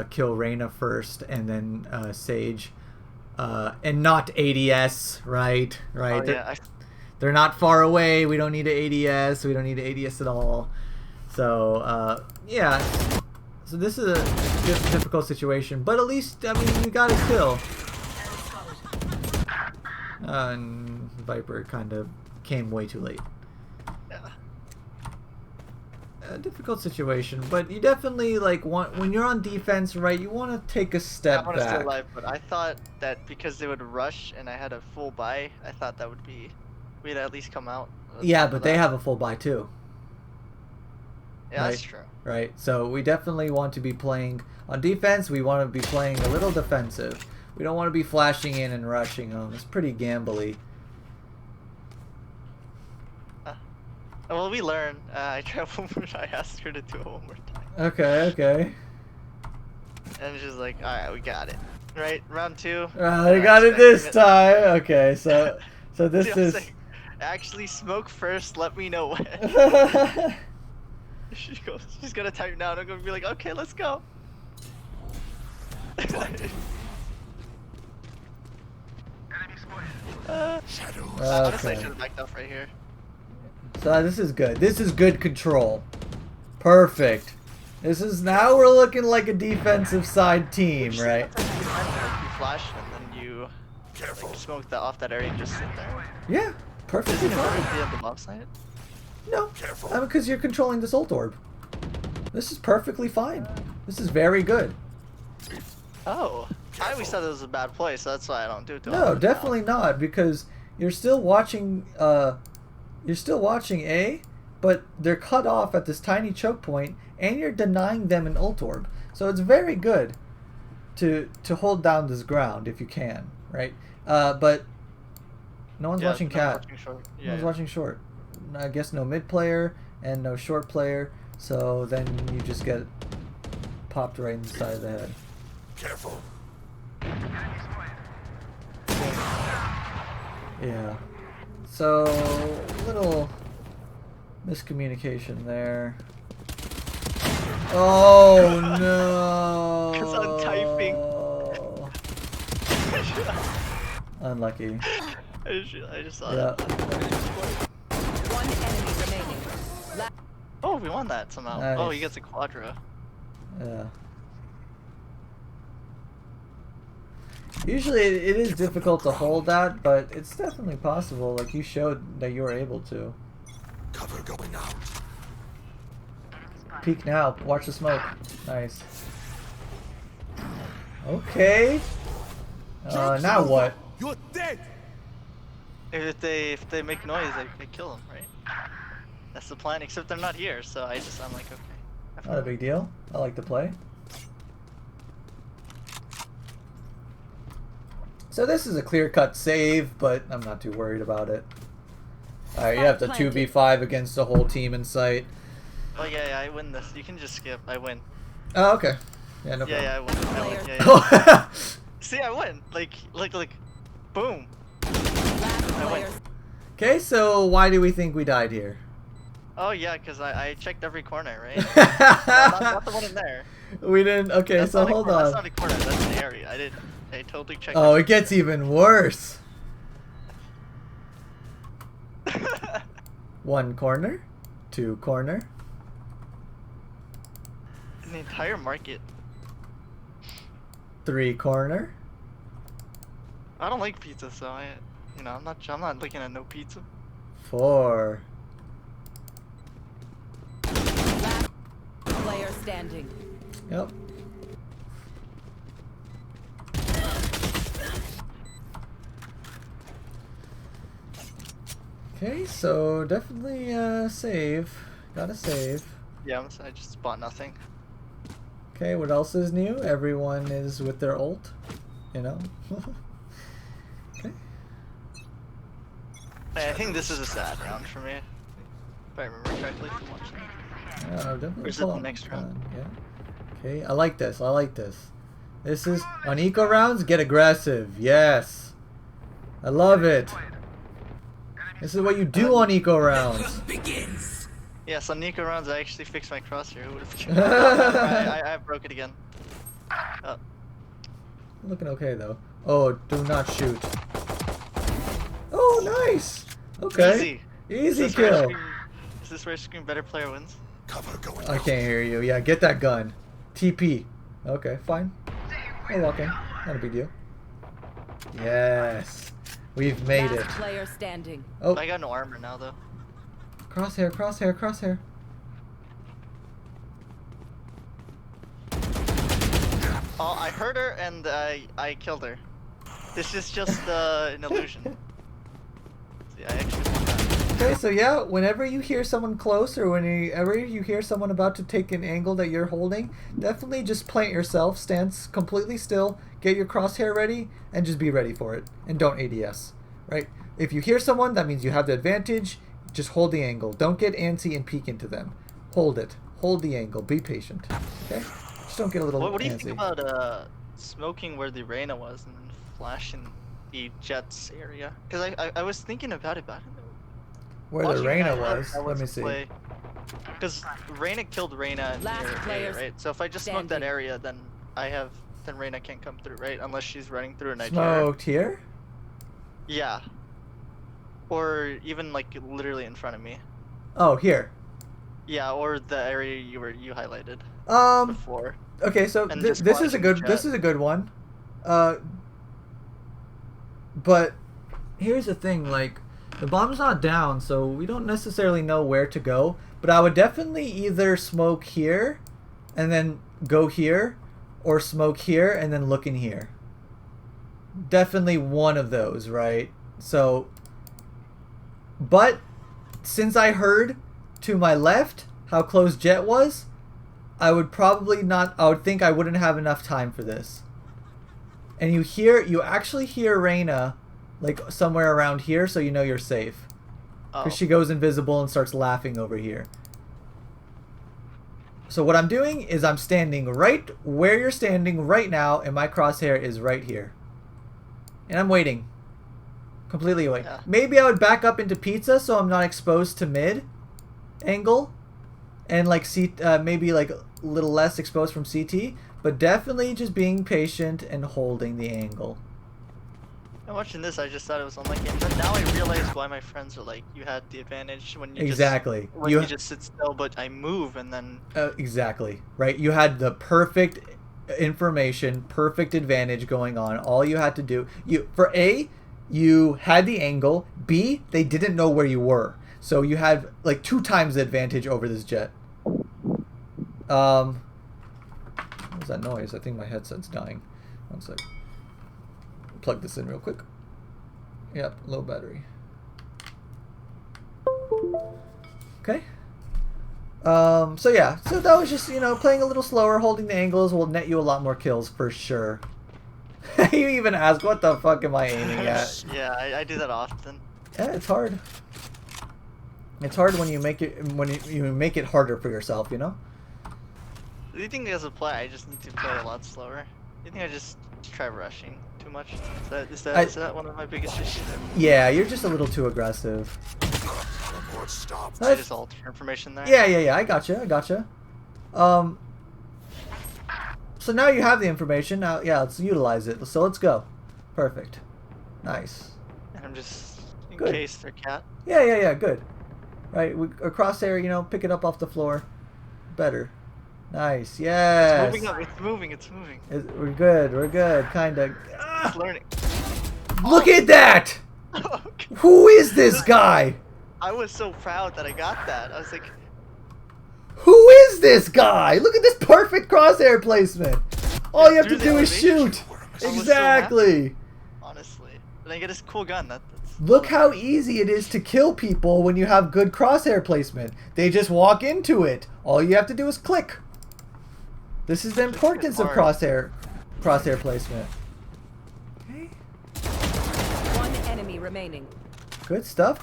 kill Reyna first and then Sage. And not ADS, right? Right. Oh, yeah, They're not far away. We don't need an ADS. We don't need an ADS at all. So, yeah. So this is a difficult situation. But at least, I mean, you got a kill. And Viper kind of came way too late. yeah. A difficult situation. But you definitely, like, when you're on defense, right, you want to take a I step want to stay back. alive, but I thought that because they would rush and I had a full buy, I thought that would be, we'd at least come out. Yeah, but they have a full buy too. Yeah, that's right. true. Right, so we definitely want to be playing on defense. We want to be playing a little defensive. We don't want to be flashing in and rushing home. It's pretty gambly. Well, we learn. I tried one more. I asked her to do it one more time, Okay, okay. and she's like, "All right, we got it." Right, round 2. I got it this time. Okay, so this I was is. like, actually, smoke first. Let me know when. She goes, she's gonna type now, and I'm gonna be like, okay, let's go. Blinded. Honestly, I Okay. should have backed up right here. So this is good. This is good control. Perfect. This is now we're looking like a defensive side team, right? You flash, and then you Careful. like, smoke that off that area and just sit there. Yeah, perfectly Isn't it better fine. to be on the mob side? No, Careful. because you're controlling this ult orb. This is perfectly fine. This is very good. Oh, I always thought it was a bad play, so that's why I don't do it. No, definitely not, because you're still watching. You're still watching A, but they're cut off at this tiny choke point, and you're denying them an ult orb. So it's very good to hold down this ground if you can, right? But no one's watching cat. No one's watching short. I guess no mid player and no short player, so then you just get popped right in the side of the head. Careful. Yeah. So, little miscommunication there. Oh no! 'Cause I'm typing. Unlucky. I just saw Yeah. that. One enemy remaining. Oh, we won that somehow. Nice. Oh, he gets a quadra. Yeah. Usually it is difficult to hold that, but it's definitely possible. Like you showed that you were able to. Cover going out. Peek now. Watch the smoke. Nice. Okay. Now what? You're dead! If they make noise, they kill them, right? That's the plan. Except they're not here, so I'm like, okay. Not a big deal. I like to play. So this is a clear-cut save, but I'm not too worried about it. Alright, you have to 2v5 against the whole team in sight. Oh yeah, I win this. You can just skip. I win. Oh, okay. Yeah, no Yeah, problem. I win. Yeah. Yeah. See, I win. Like, boom. Last I win. player. Okay, so why do we think we died here? Oh yeah, because I checked every corner, right? not the one in there. We didn't. Okay, That's so not a hold corner. That's on. not a corner. That's an area. I totally checked. Oh, it gets even worse. One corner, two corner. In the entire market. Three corner. I don't like pizza, so I'm not looking at no pizza. Four. Last player standing. Yep. Okay, so definitely save. Gotta save. Yeah, I just bought nothing. Okay, what else is new? Everyone is with their ult, you know? Okay. I think this is a sad round for me. If I remember correctly from watching. Yeah, definitely Or is it pull the up next round? one, yeah. Okay, I like this. I like this. This is on eco rounds. Get aggressive. Yes, I love it. This is what you do on eco rounds. Yes, on Nico rounds I actually fixed my crosshair. Who would've I broke it again. Oh. Looking okay though. Oh, do not shoot. Oh, nice. Okay. Easy Is this where I kill. scream- Is this where I scream better player wins? Cover going I out. can't hear you. Yeah, get that gun. TP. Okay, fine. I'll walk in. Not a big deal. Yes. We've made it. Last player standing. Oh, I got no armor now though. crosshair, crosshair, crosshair. Oh, I heard her and I killed her. This is just an illusion. See, I actually won that. Okay, so yeah, whenever you hear someone close or whenever you hear someone about to take an angle that you're holding, definitely just plant yourself, stand completely still, get your crosshair ready, and just be ready for it. And don't ADS, right? If you hear someone, that means you have the advantage. Just hold the angle. Don't get antsy and peek into them. Hold it. Hold the angle. Be patient. Okay? Just don't get a little What do you antsy. think about smoking where the Reyna was and then flashing the Jets area? Because I was thinking about it. Where the Reyna was. Let me see. Because Reyna killed Reyna Last near A, players right? So if I just smoke that standing. area, then then Reyna can't come through, right? Unless she's running through a Nigeria. Smoked here? Yeah. Or even like literally in front of me. Oh, here. Yeah, or the area you highlighted before. Okay, so And this just is a flashing good the this chat. is a good one. But here's the thing, like the bomb's not down, so we don't necessarily know where to go. But I would definitely either smoke here and then go here, or smoke here and then look in here. Definitely one of those, right? So, but since I heard to my left how close Jet was, I would probably not. I would think I wouldn't have enough time for this. And you actually hear Reyna, like somewhere around here, so you know you're safe. because she goes invisible and starts laughing over here. So what I'm doing is I'm standing right where you're standing right now, and my crosshair is right here. And I'm waiting. Completely away. Yeah. Maybe I would back up into pizza so I'm not exposed to mid angle. And like maybe like a little less exposed from CT. But definitely just being patient and holding the angle. And watching this, I just thought it was unlucky. And then now I realize why my friends are like, you had the advantage when you Exactly. Just, when you just sit still, but I move and then... exactly. Right? You had the perfect information, perfect advantage going on. All you had to do... For A, you had the angle. B, they didn't know where you were. So you had like 2 times the advantage over this jet. What was that noise? I think my headset's dying. One sec. Plug this in real quick. Yep, low battery. Okay. So yeah, so that was just, you know, playing a little slower, holding the angles will net you a lot more kills for sure. You even ask, what the fuck am I aiming at? Yeah, I do that often. Yeah, it's hard. It's hard when you make it you make it harder for yourself, you know? Do you think as a player, I just need to play a lot slower? Do you think I just try rushing too much? Is that one of my biggest issues? Yeah, you're just a little too aggressive. Report stop. I just alter information there. Yeah, I gotcha. So now you have the information. Now, yeah, let's utilize it. So let's go. Perfect. Nice. And I'm just in Good. case they're cat. Yeah, good. Right, a crosshair, you know, pick it up off the floor. Better. Nice, yes. It's moving up. It's moving. We're good. Kinda. It's learning. Look at that! Who is this guy? I was so proud that I got that. I was like, Who is this guy? Look at this perfect crosshair placement. All you have to Through the do is elevation. shoot. I was so Exactly. honestly. And I get this cool gun. That's Look how easy it is to kill people when you have good crosshair placement. They just walk into it. All you have to do is click. This is the importance of crosshair placement. Okay. One enemy remaining. Good stuff.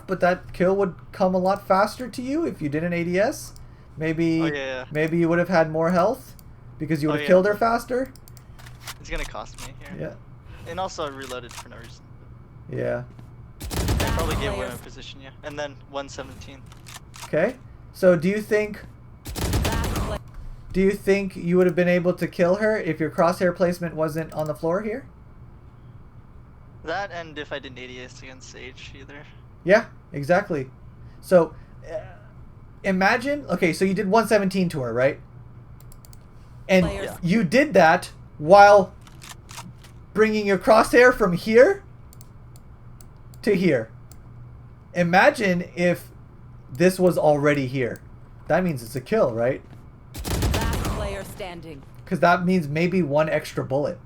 But that kill would come a lot faster to you if you did an ADS. Maybe maybe you would have had more health because you would have killed her faster. It's gonna cost me here. Yeah. And also I reloaded for no reason. Yeah. I probably gave away my position, yeah. And then 117. Okay. So do you think you would have been able to kill her if your crosshair placement wasn't on the floor here? That and if I didn't ADS against Sage either. Yeah, exactly. So imagine, okay, so you did 117 to her, right? And you did that while bringing your crosshair from here to here. Imagine if this was already here. That means it's a kill, right? Last player standing. Because that means maybe 1 extra bullet.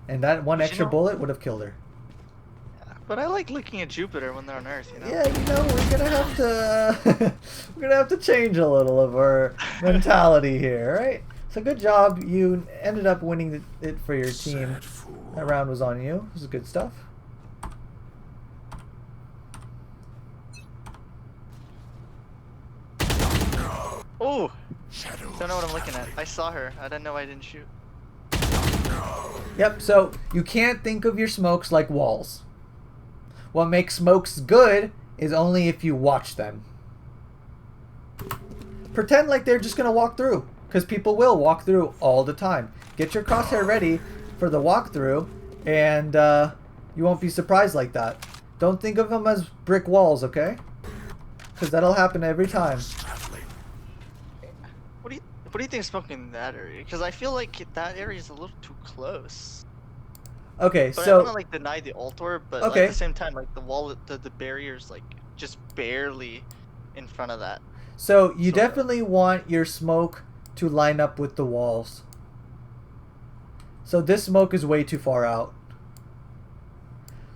And that one extra bullet would have killed her. But I like looking at Jupiter when they're on Earth, you know? Yeah, you know, we're gonna have to we're gonna have to change a little of our mentality here, right? So good job. You ended up winning it for your team. That round was on you. This is good stuff. Oh! Don't know what I'm looking at. I saw her. I didn't know I didn't shoot. Yep, so you can't think of your smokes like walls. What makes smokes good is only if you watch them. Pretend like they're just going to walk through, because people will walk through all the time. Get your crosshair ready for the walkthrough, and you won't be surprised like that. Don't think of them as brick walls, okay? Because that'll happen every time. What do you think smoking in that area? Because I feel like that area is a little too close. Okay, But so... I don't want to like deny the altar, but okay. at the same time, like the wall, the barrier's like just barely in front of that. So you definitely want your smoke to line up with the walls. So this smoke is way too far out.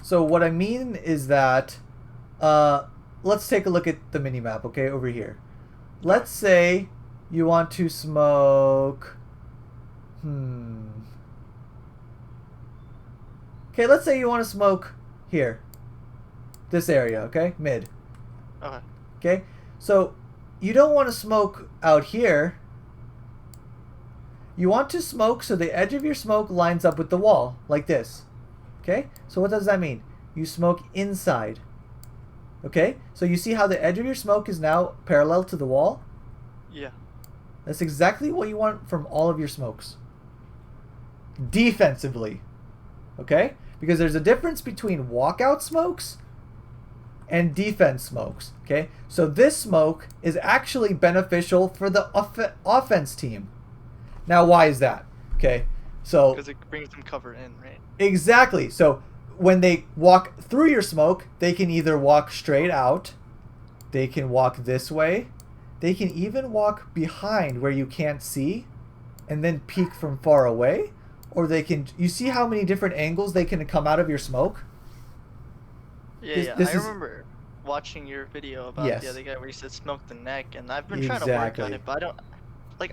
So what I mean is that, let's take a look at the minimap, okay, over here. Let's say you want to smoke, okay, let's say you want to smoke here. This area, okay? Mid. Okay. Okay? So, you don't want to smoke out here. You want to smoke so the edge of your smoke lines up with the wall, like this. Okay? So what does that mean? You smoke inside. Okay? So you see how the edge of your smoke is now parallel to the wall? Yeah. That's exactly what you want from all of your smokes. Defensively. Okay? Because there's a difference between walkout smokes and defense smokes. Okay? So this smoke is actually beneficial for the offense team. Now, why is that? Okay? So Because it brings them cover in, right? exactly. So when they walk through your smoke, they can either walk straight out, they can walk this way, they can even walk behind where you can't see and then peek from far away, or they can, you see how many different angles they can come out of your smoke? Yeah, This I is- remember watching your video about Yes. the other guy where he said smoke the neck, and I've been trying to work on Exactly. it, but I don't, like,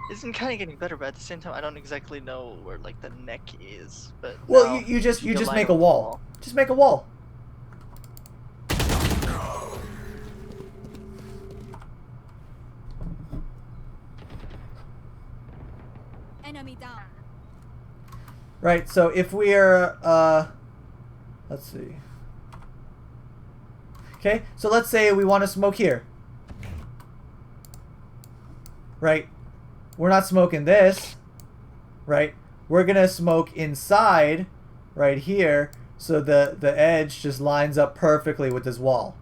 it's been kind of getting better, but at the same time, I don't exactly know where, like, the neck is, but Well, now you just line make up a with the wall. Just make a wall. Enemy down. Right, so if we're, let's see. Okay, so let's say we want to smoke here. Right? We're not smoking this. Right? We're going to smoke inside right here so the edge just lines up perfectly with this wall.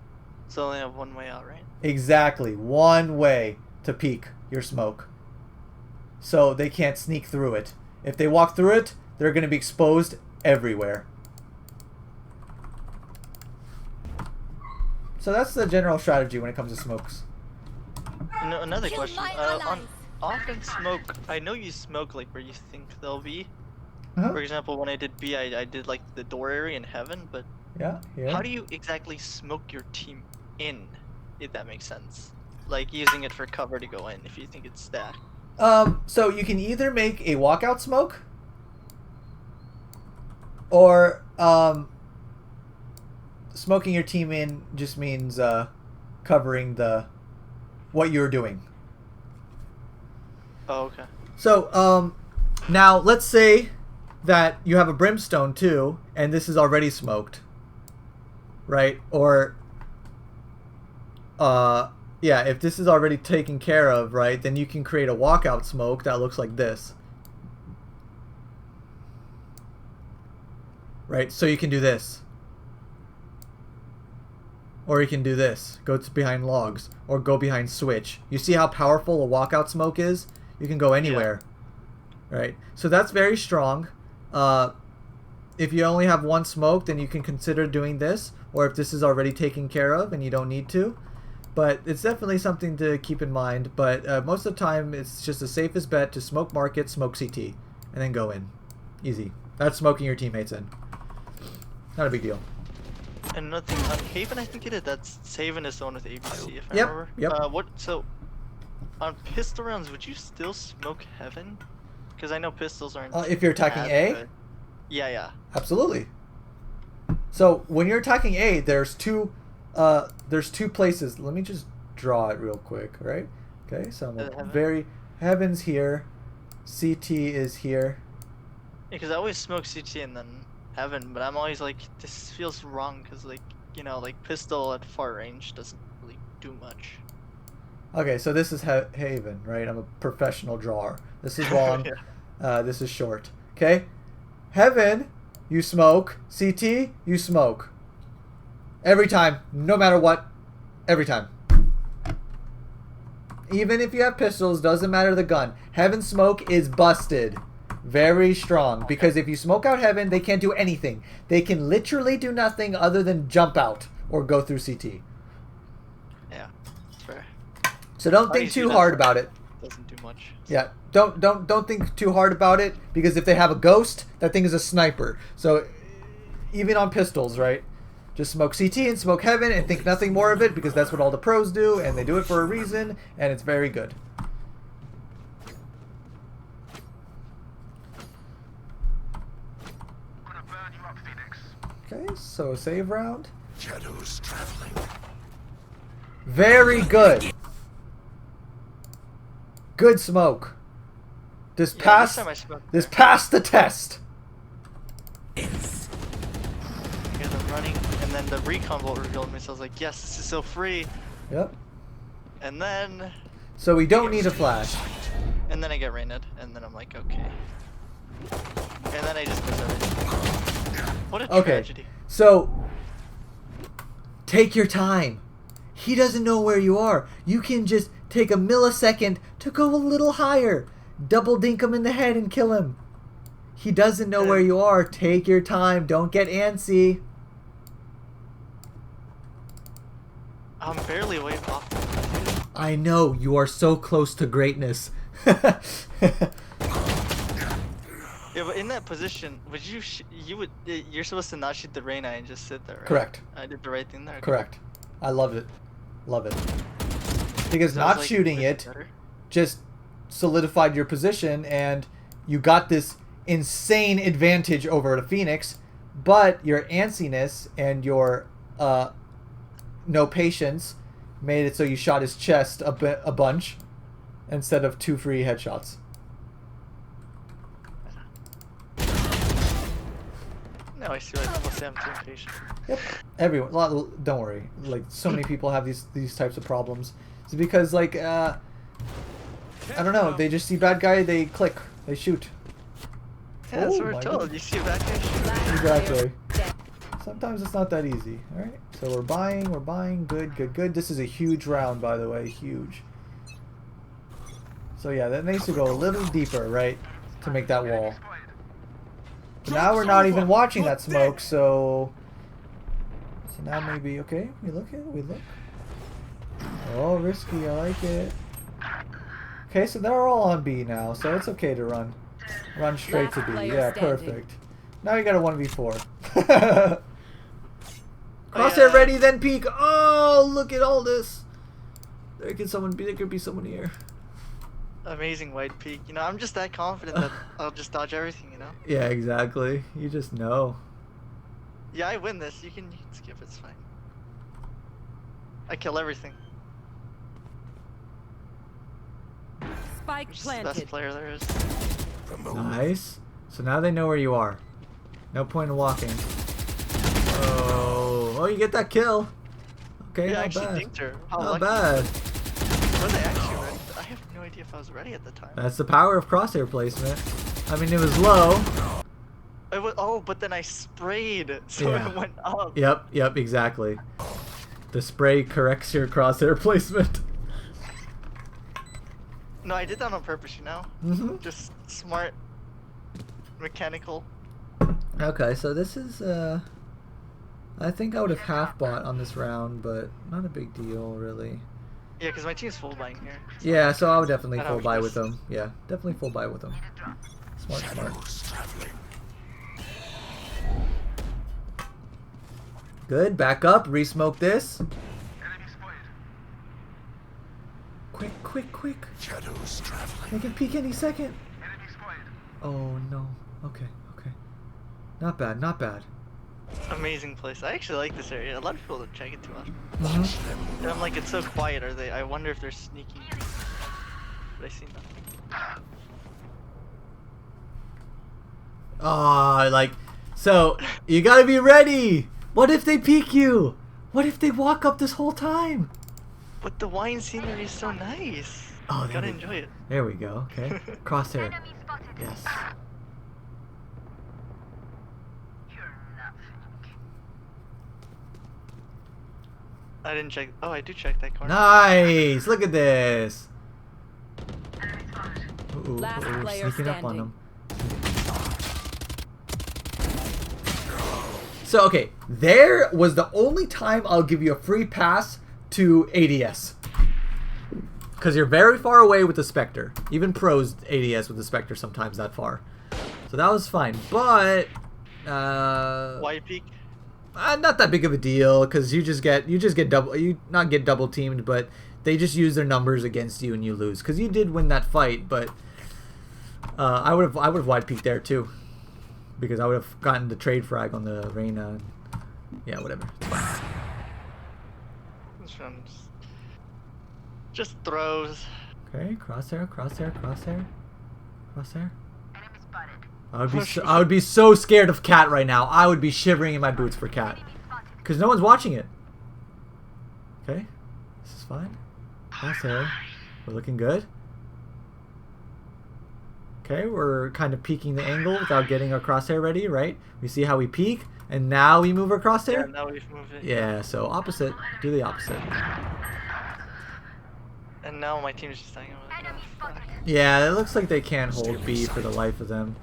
So only have one way out, right? Exactly. One way to peek your smoke. So they can't sneak through it. If they walk through it, they're going to be exposed everywhere. So that's the general strategy when it comes to smokes. Another Kill question. my On allies. offense smoke, I know you smoke like where you think they'll be. Uh-huh. For example, when I did B, I did like the door area in heaven, but Yeah, yeah. how do you exactly smoke your team in, if that makes sense? Like using it for cover to go in if you think it's stacked. So you can either make a walkout smoke, or smoking your team in just means covering what you're doing. Oh, okay. So now let's say that you have a brimstone too, and this is already smoked, right? Or yeah, if this is already taken care of, right, then you can create a walkout smoke that looks like this. Right? So you can do this. Or you can do this. Go to behind logs. Or go behind switch. You see how powerful a walkout smoke is? You can go anywhere. Right? So that's very strong. If you only have one smoke, then you can consider doing this. Or if this is already taken care of and you don't need to. But it's definitely something to keep in mind. But most of the time, it's just the safest bet to smoke market, smoke CT, and then go in. Easy. That's smoking your teammates in. Not a big deal. And another thing, on Haven, I think it is, that's Haven is the one with ABC, if I Yep, remember. yep. So, on pistol rounds, would you still smoke Heaven? Because I know pistols aren't. If you're attacking as A? good. Yeah. Absolutely. So when you're attacking A, there's two places. Let me just draw it real quick, right? Okay, so Heaven? Heaven's here, CT is here. Because I always smoke CT and then Heaven, but I'm always like, this feels wrong, because, like, you know, like, pistol at far range doesn't really do much. Okay, so this is Haven, right? I'm a professional drawer. This is long. This is short. Okay? Heaven, you smoke. CT, you smoke. Every time. No matter what. Every time. Even if you have pistols, doesn't matter the gun. Heaven smoke is busted. Very strong. Because if you smoke out Heaven, they can't do anything. They can literally do nothing other than jump out or go through CT. Yeah, that's fair. So don't think too hard about it. Doesn't do much. Yeah, don't think too hard about it, because if they have a ghost, that thing is a sniper. So even on pistols, right? Just smoke CT and smoke Heaven and think nothing more of it, because that's what all the pros do, and they do it for a reason, and it's very good. Okay, so save round. Shadows traveling. Very good. Good smoke. This Yeah, passed. time I smoked This there. passed the test. Because I'm running, and then the recon bolt revealed me, so I was like, yes, this is so free. Yep. And then So we don't need a flash. I get rained, and then I'm like, okay. And then I just miss everything. What a Okay. tragedy. So take your time. He doesn't know where you are. You can just take a millisecond to go a little higher. Double dink him in the head and kill him. He doesn't know where you are. Take your time. Don't get antsy. I'm barely way off. I know. You are so close to greatness. Yeah, but in that position, would you? You're supposed to not shoot the Reyna and just sit there, right? Correct. I did the right thing there. Correct. I love it. Love it. Because So not it's like, shooting is it better? just solidified your position and you got this insane advantage over the Phoenix, but your antsiness and your no patience made it so you shot his chest a bunch instead of 2 free headshots. No, I see. Like, people say I'm too impatient. Yep. Everyone, don't worry. Like so many people have these types of problems. It's because like I don't know. They just see bad guy, they click, they shoot. Yeah, that's Oh what my we're told. goodness. You see a bad guy shoot. Last player Exactly. standing. Sometimes it's not that easy. All right. So we're buying. Good, good, good. This is a huge round, by the way. Huge. So yeah, that needs to go a little deeper, right, to make that wall. But now we're not even watching that smoke, so now maybe okay. We look. Oh, risky. I like it. Okay, so they're all on B now, so it's okay to run straight to Last B. player Yeah, standing. perfect. Now you got a 1v4. Oh, Crosshair yeah. ready, then peek. Oh, look at all this. There could be someone here. Amazing white peak. You know, I'm just that confident that I'll just dodge everything. You know. Yeah, exactly. You just know. Yeah, I win this. You can skip. It's fine. I kill everything. Spike I'm just the best planted. player there is. Nice. So now they know where you are. No point in walking. Oh, you get that kill. Okay, Yeah, I not actually bad. dinked her. How Not lucky. bad. Was I actually ready? I have no idea if I was ready at the time. That's the power of crosshair placement. I mean, it was low. But then I sprayed, so Yeah. it went up. Yep, exactly. The spray corrects your crosshair placement. No, I did that on purpose, you know? Mm-hmm. Just smart, mechanical. Okay, so this is, I think I would have half bought on this round, but not a big deal, really. Yeah, because my team's full buying here. Yeah, so I would definitely I full don't buy risk- with them. Yeah, definitely full buy with them. Smart. Shadows traveling. Good, back up, re-smoke this. Quick. Shadows traveling. They can peek any second. Oh no. Okay. Not bad. Amazing place. I actually like this area. A lot of people don't check it too much. Mm-hmm. And I'm like, it's so quiet. I wonder if they're sneaking. But I see nothing. So you gotta be ready. What if they peek you? What if they walk up this whole time? But the wine scenery is so nice. Oh, there Gotta we enjoy it. There we go. Okay. Crosshair. Yes. I didn't check. Oh, I do check that corner. Nice. Look at this. Ooh, Last player sneaking up on standing. them. So okay, there was the only time I'll give you a free pass to ADS. Because you're very far away with the Spectre. Even pros ADS with the Spectre sometimes that far. So that was fine. But White peak. not that big of a deal because you just get not get double teamed, but they just use their numbers against you and you lose. Because you did win that fight, but I would have wide peaked there too. Because I would have gotten the trade frag on the Reyna. Yeah, whatever. This one's just throws. Okay, crosshair, crosshair, crosshair, crosshair. I would be so scared of Cat right now. I would be shivering in my boots for Cat, because no one's watching it. Okay, this is fine. Crosshair, we're looking good. Okay, we're kind of peeking the angle without getting our crosshair ready, right? We see how we peek, and now we move our crosshair. Yeah, now we've moved it. Yeah, so opposite. Do the opposite. And now my team is just hanging with it. Oh, fuck. Yeah, it looks like they can't hold B for the life of them.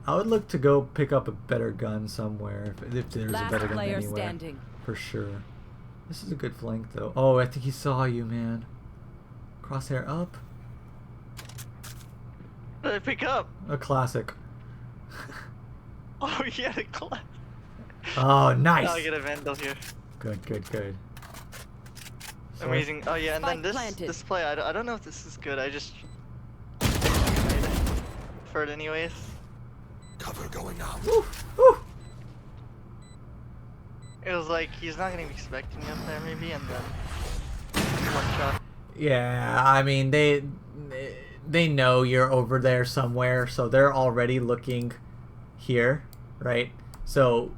I would look to go pick up a better gun somewhere, if there's a better Last gun player anywhere. standing. For sure. This is a good flank, though. Oh, I think he saw you, man. Crosshair up. What did I pick up? A classic. Oh, yeah, the class. Oh, nice. Now I get a Vandal here. Good, good, good. So- Amazing. Oh yeah, and then Spike this planted. this play, I don't know if this is good. I just for it anyways. Cover going out. Woo, woo. It was like he's not gonna be expecting me up there maybe, and then one shot. Yeah, I mean, they know you're over there somewhere, so they're already looking here, right? So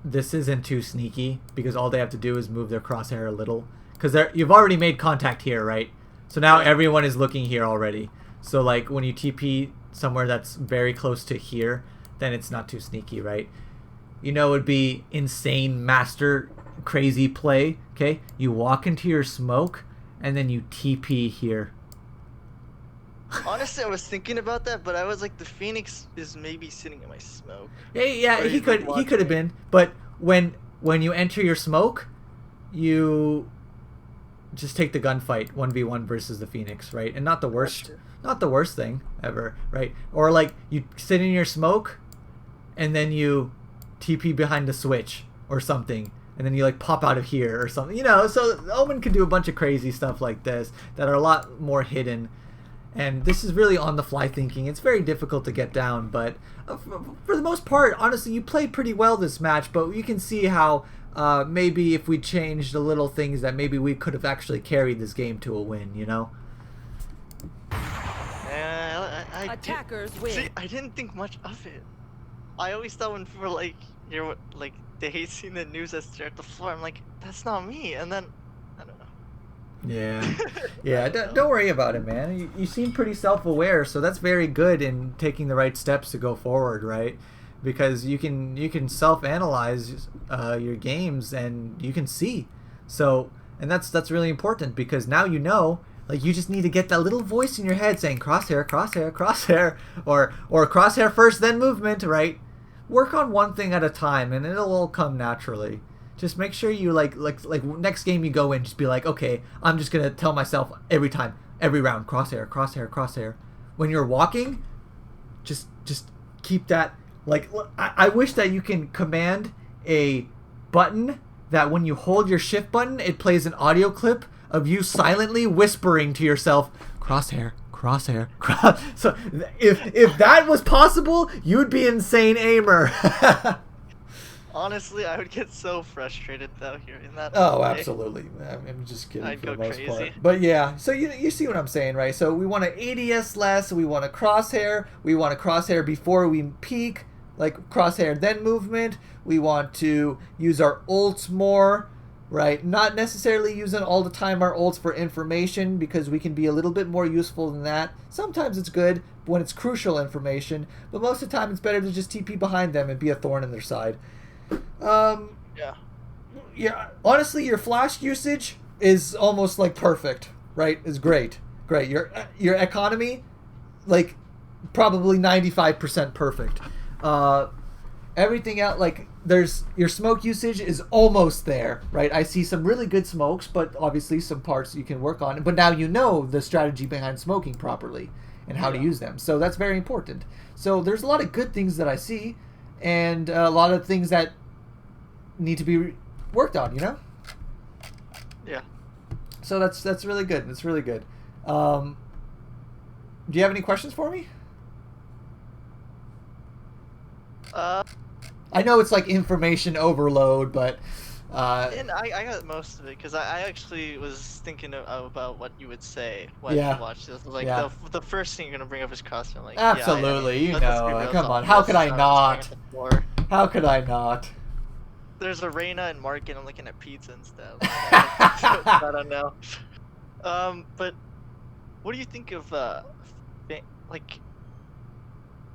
this isn't too sneaky, because all they have to do is move their crosshair a little, because you've already made contact here, right? So now everyone is looking here already. So like when you TP somewhere that's very close to here, then it's not too sneaky, right? You know, it'd be insane, master, crazy play. Okay, you walk into your smoke, and then you TP here. Honestly, I was thinking about that, but I was like, the Phoenix is maybe sitting in my smoke. Yeah, Or he he's, could like, he could have watching. been, but when you enter your smoke, you just take the gunfight 1v1 versus the Phoenix, right? And not the worst thing ever, right? Or like you sit in your smoke, and then you TP behind the switch or something, and then you like pop out of here or something, you know. So Omen could do a bunch of crazy stuff like this that are a lot more hidden. And this is really on the fly thinking. It's very difficult to get down, but for the most part, honestly, you played pretty well this match. But you can see how maybe if we changed the little things, that maybe we could have actually carried this game to a win, you know? I Attackers did, win. See, I didn't think much of it. I always thought when people were like, you're like, they hate seeing the news as they're at the floor. I'm like, that's not me. And then, I don't know. Yeah, yeah. Don't worry about it, man. You seem pretty self-aware, so that's very good in taking the right steps to go forward, right? Because you can self-analyze your games, and you can see. So, and that's really important, because now you know. Like, you just need to get that little voice in your head saying crosshair, crosshair, crosshair, or crosshair first, then movement, right? Work on one thing at a time, and it'll all come naturally. Just make sure you like next game you go in, just be like, okay, I'm just gonna tell myself every time, every round, crosshair, crosshair, crosshair. When you're walking, just keep that. Like, I wish that you can command a button that when you hold your shift button, it plays an audio clip of you silently whispering to yourself, crosshair, crosshair, cross. So if that was possible, you'd be insane aimer. Honestly, I would get so frustrated though hearing that. Oh, play. absolutely. I'm just kidding I'd for the go most part. crazy. But yeah, so you see what I'm saying, right? So we want to ADS less, we want to crosshair, before we peek, like crosshair then movement. We want to use our ults more, right? Not necessarily using all the time our ults for information, because we can be a little bit more useful than that. Sometimes it's good when it's crucial information, but most of the time it's better to just TP behind them and be a thorn in their side. Yeah, honestly, your flash usage is almost like perfect, right? It's great. Your economy, like, probably 95% perfect. Everything else, like, there's your smoke usage is almost there, right? I see some really good smokes, but obviously some parts you can work on. But now you know the strategy behind smoking properly and how to use them. So that's very important. So there's a lot of good things that I see, and a lot of things that need to be worked on, you know? Yeah. So that's really good. That's really good. Do you have any questions for me? I know it's like information overload, but And I got most of it because I actually was thinking about what you would say when Yeah. you watch this. Like Yeah. the first thing you're gonna bring up is costume. Like Absolutely, you let's be know. real, Come it's on, how obvious. could I I'm not? staring at the floor. How could I not? There's a Reina and Mark, and I'm looking at pizza instead. Like, I don't know. But what do you think of like?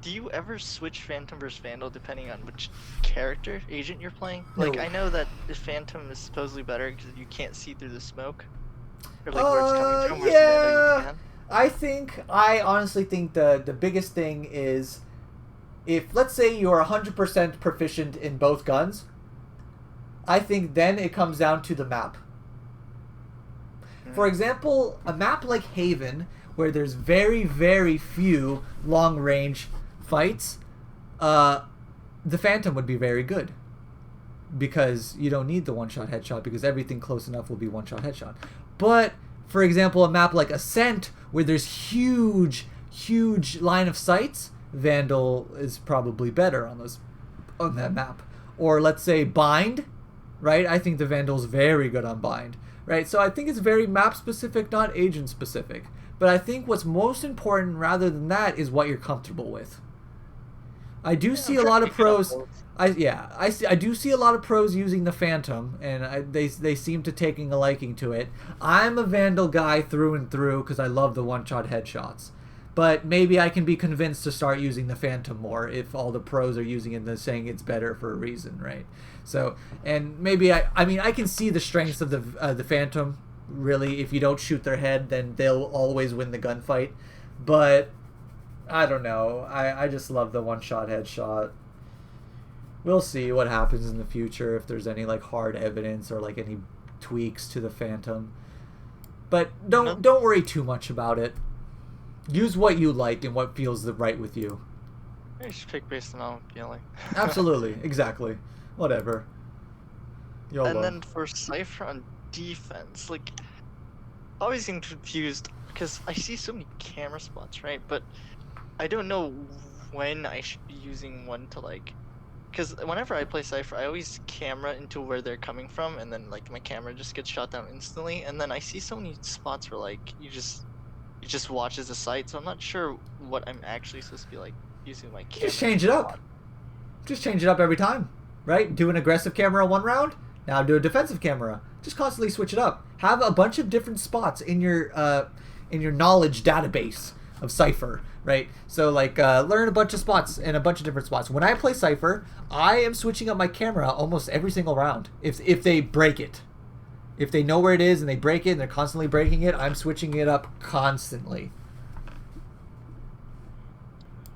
Do you ever switch Phantom versus Vandal depending on which character agent you're playing? Like, No. I know that the Phantom is supposedly better because you can't see through the smoke, or like where it's coming from. Whereas Vandal you can. I honestly think the biggest thing is if, let's say, you're 100% proficient in both guns, I think then it comes down to the map. For example, a map like Haven, where there's very, very few long-range fights, the Phantom would be very good. Because you don't need the one-shot headshot, because everything close enough will be one-shot headshot. But, for example, a map like Ascent, where there's huge line of sights, Vandal is probably better on that map. Or let's say Bind, right? I think the Vandal's very good on Bind, right? So I think it's very map-specific, not agent-specific. But I think what's most important rather than that is what you're comfortable with. I do see a lot of pros. I do see a lot of pros using the Phantom, and they seem to taking a liking to it. I'm a Vandal guy through and through because I love the one-shot headshots. But maybe I can be convinced to start using the Phantom more if all the pros are using it and they're saying it's better for a reason, right? So, and maybe I mean I can see the strengths of the Phantom. Really, if you don't shoot their head, then they'll always win the gunfight. But I don't know. I just love the one-shot headshot. We'll see what happens in the future, if there's any like hard evidence or like any tweaks to the Phantom. But don't worry too much about it. Use what you like and what feels right with you. You should pick based on how I'm feeling. Absolutely, exactly. Whatever. YOLO. And then for Cypher on defense, like, I always get confused because I see so many camera spots, right? But I don't know when I should be using one to like, because whenever I play Cypher, I always camera into where they're coming from, and then like my camera just gets shot down instantly. And then I see so many spots where like it just watches the sight, so I'm not sure what I'm actually supposed to be like using my camera. Just change it up. Just change it up every time, right? Do an aggressive camera one round. Now do a defensive camera. Just constantly switch it up. Have a bunch of different spots in your knowledge database of Cypher, right? So like learn a bunch of spots and a bunch of different spots. When I play Cypher, I am switching up my camera almost every single round. If they break it, if they know where it is and they break it and they're constantly breaking it, I'm switching it up constantly.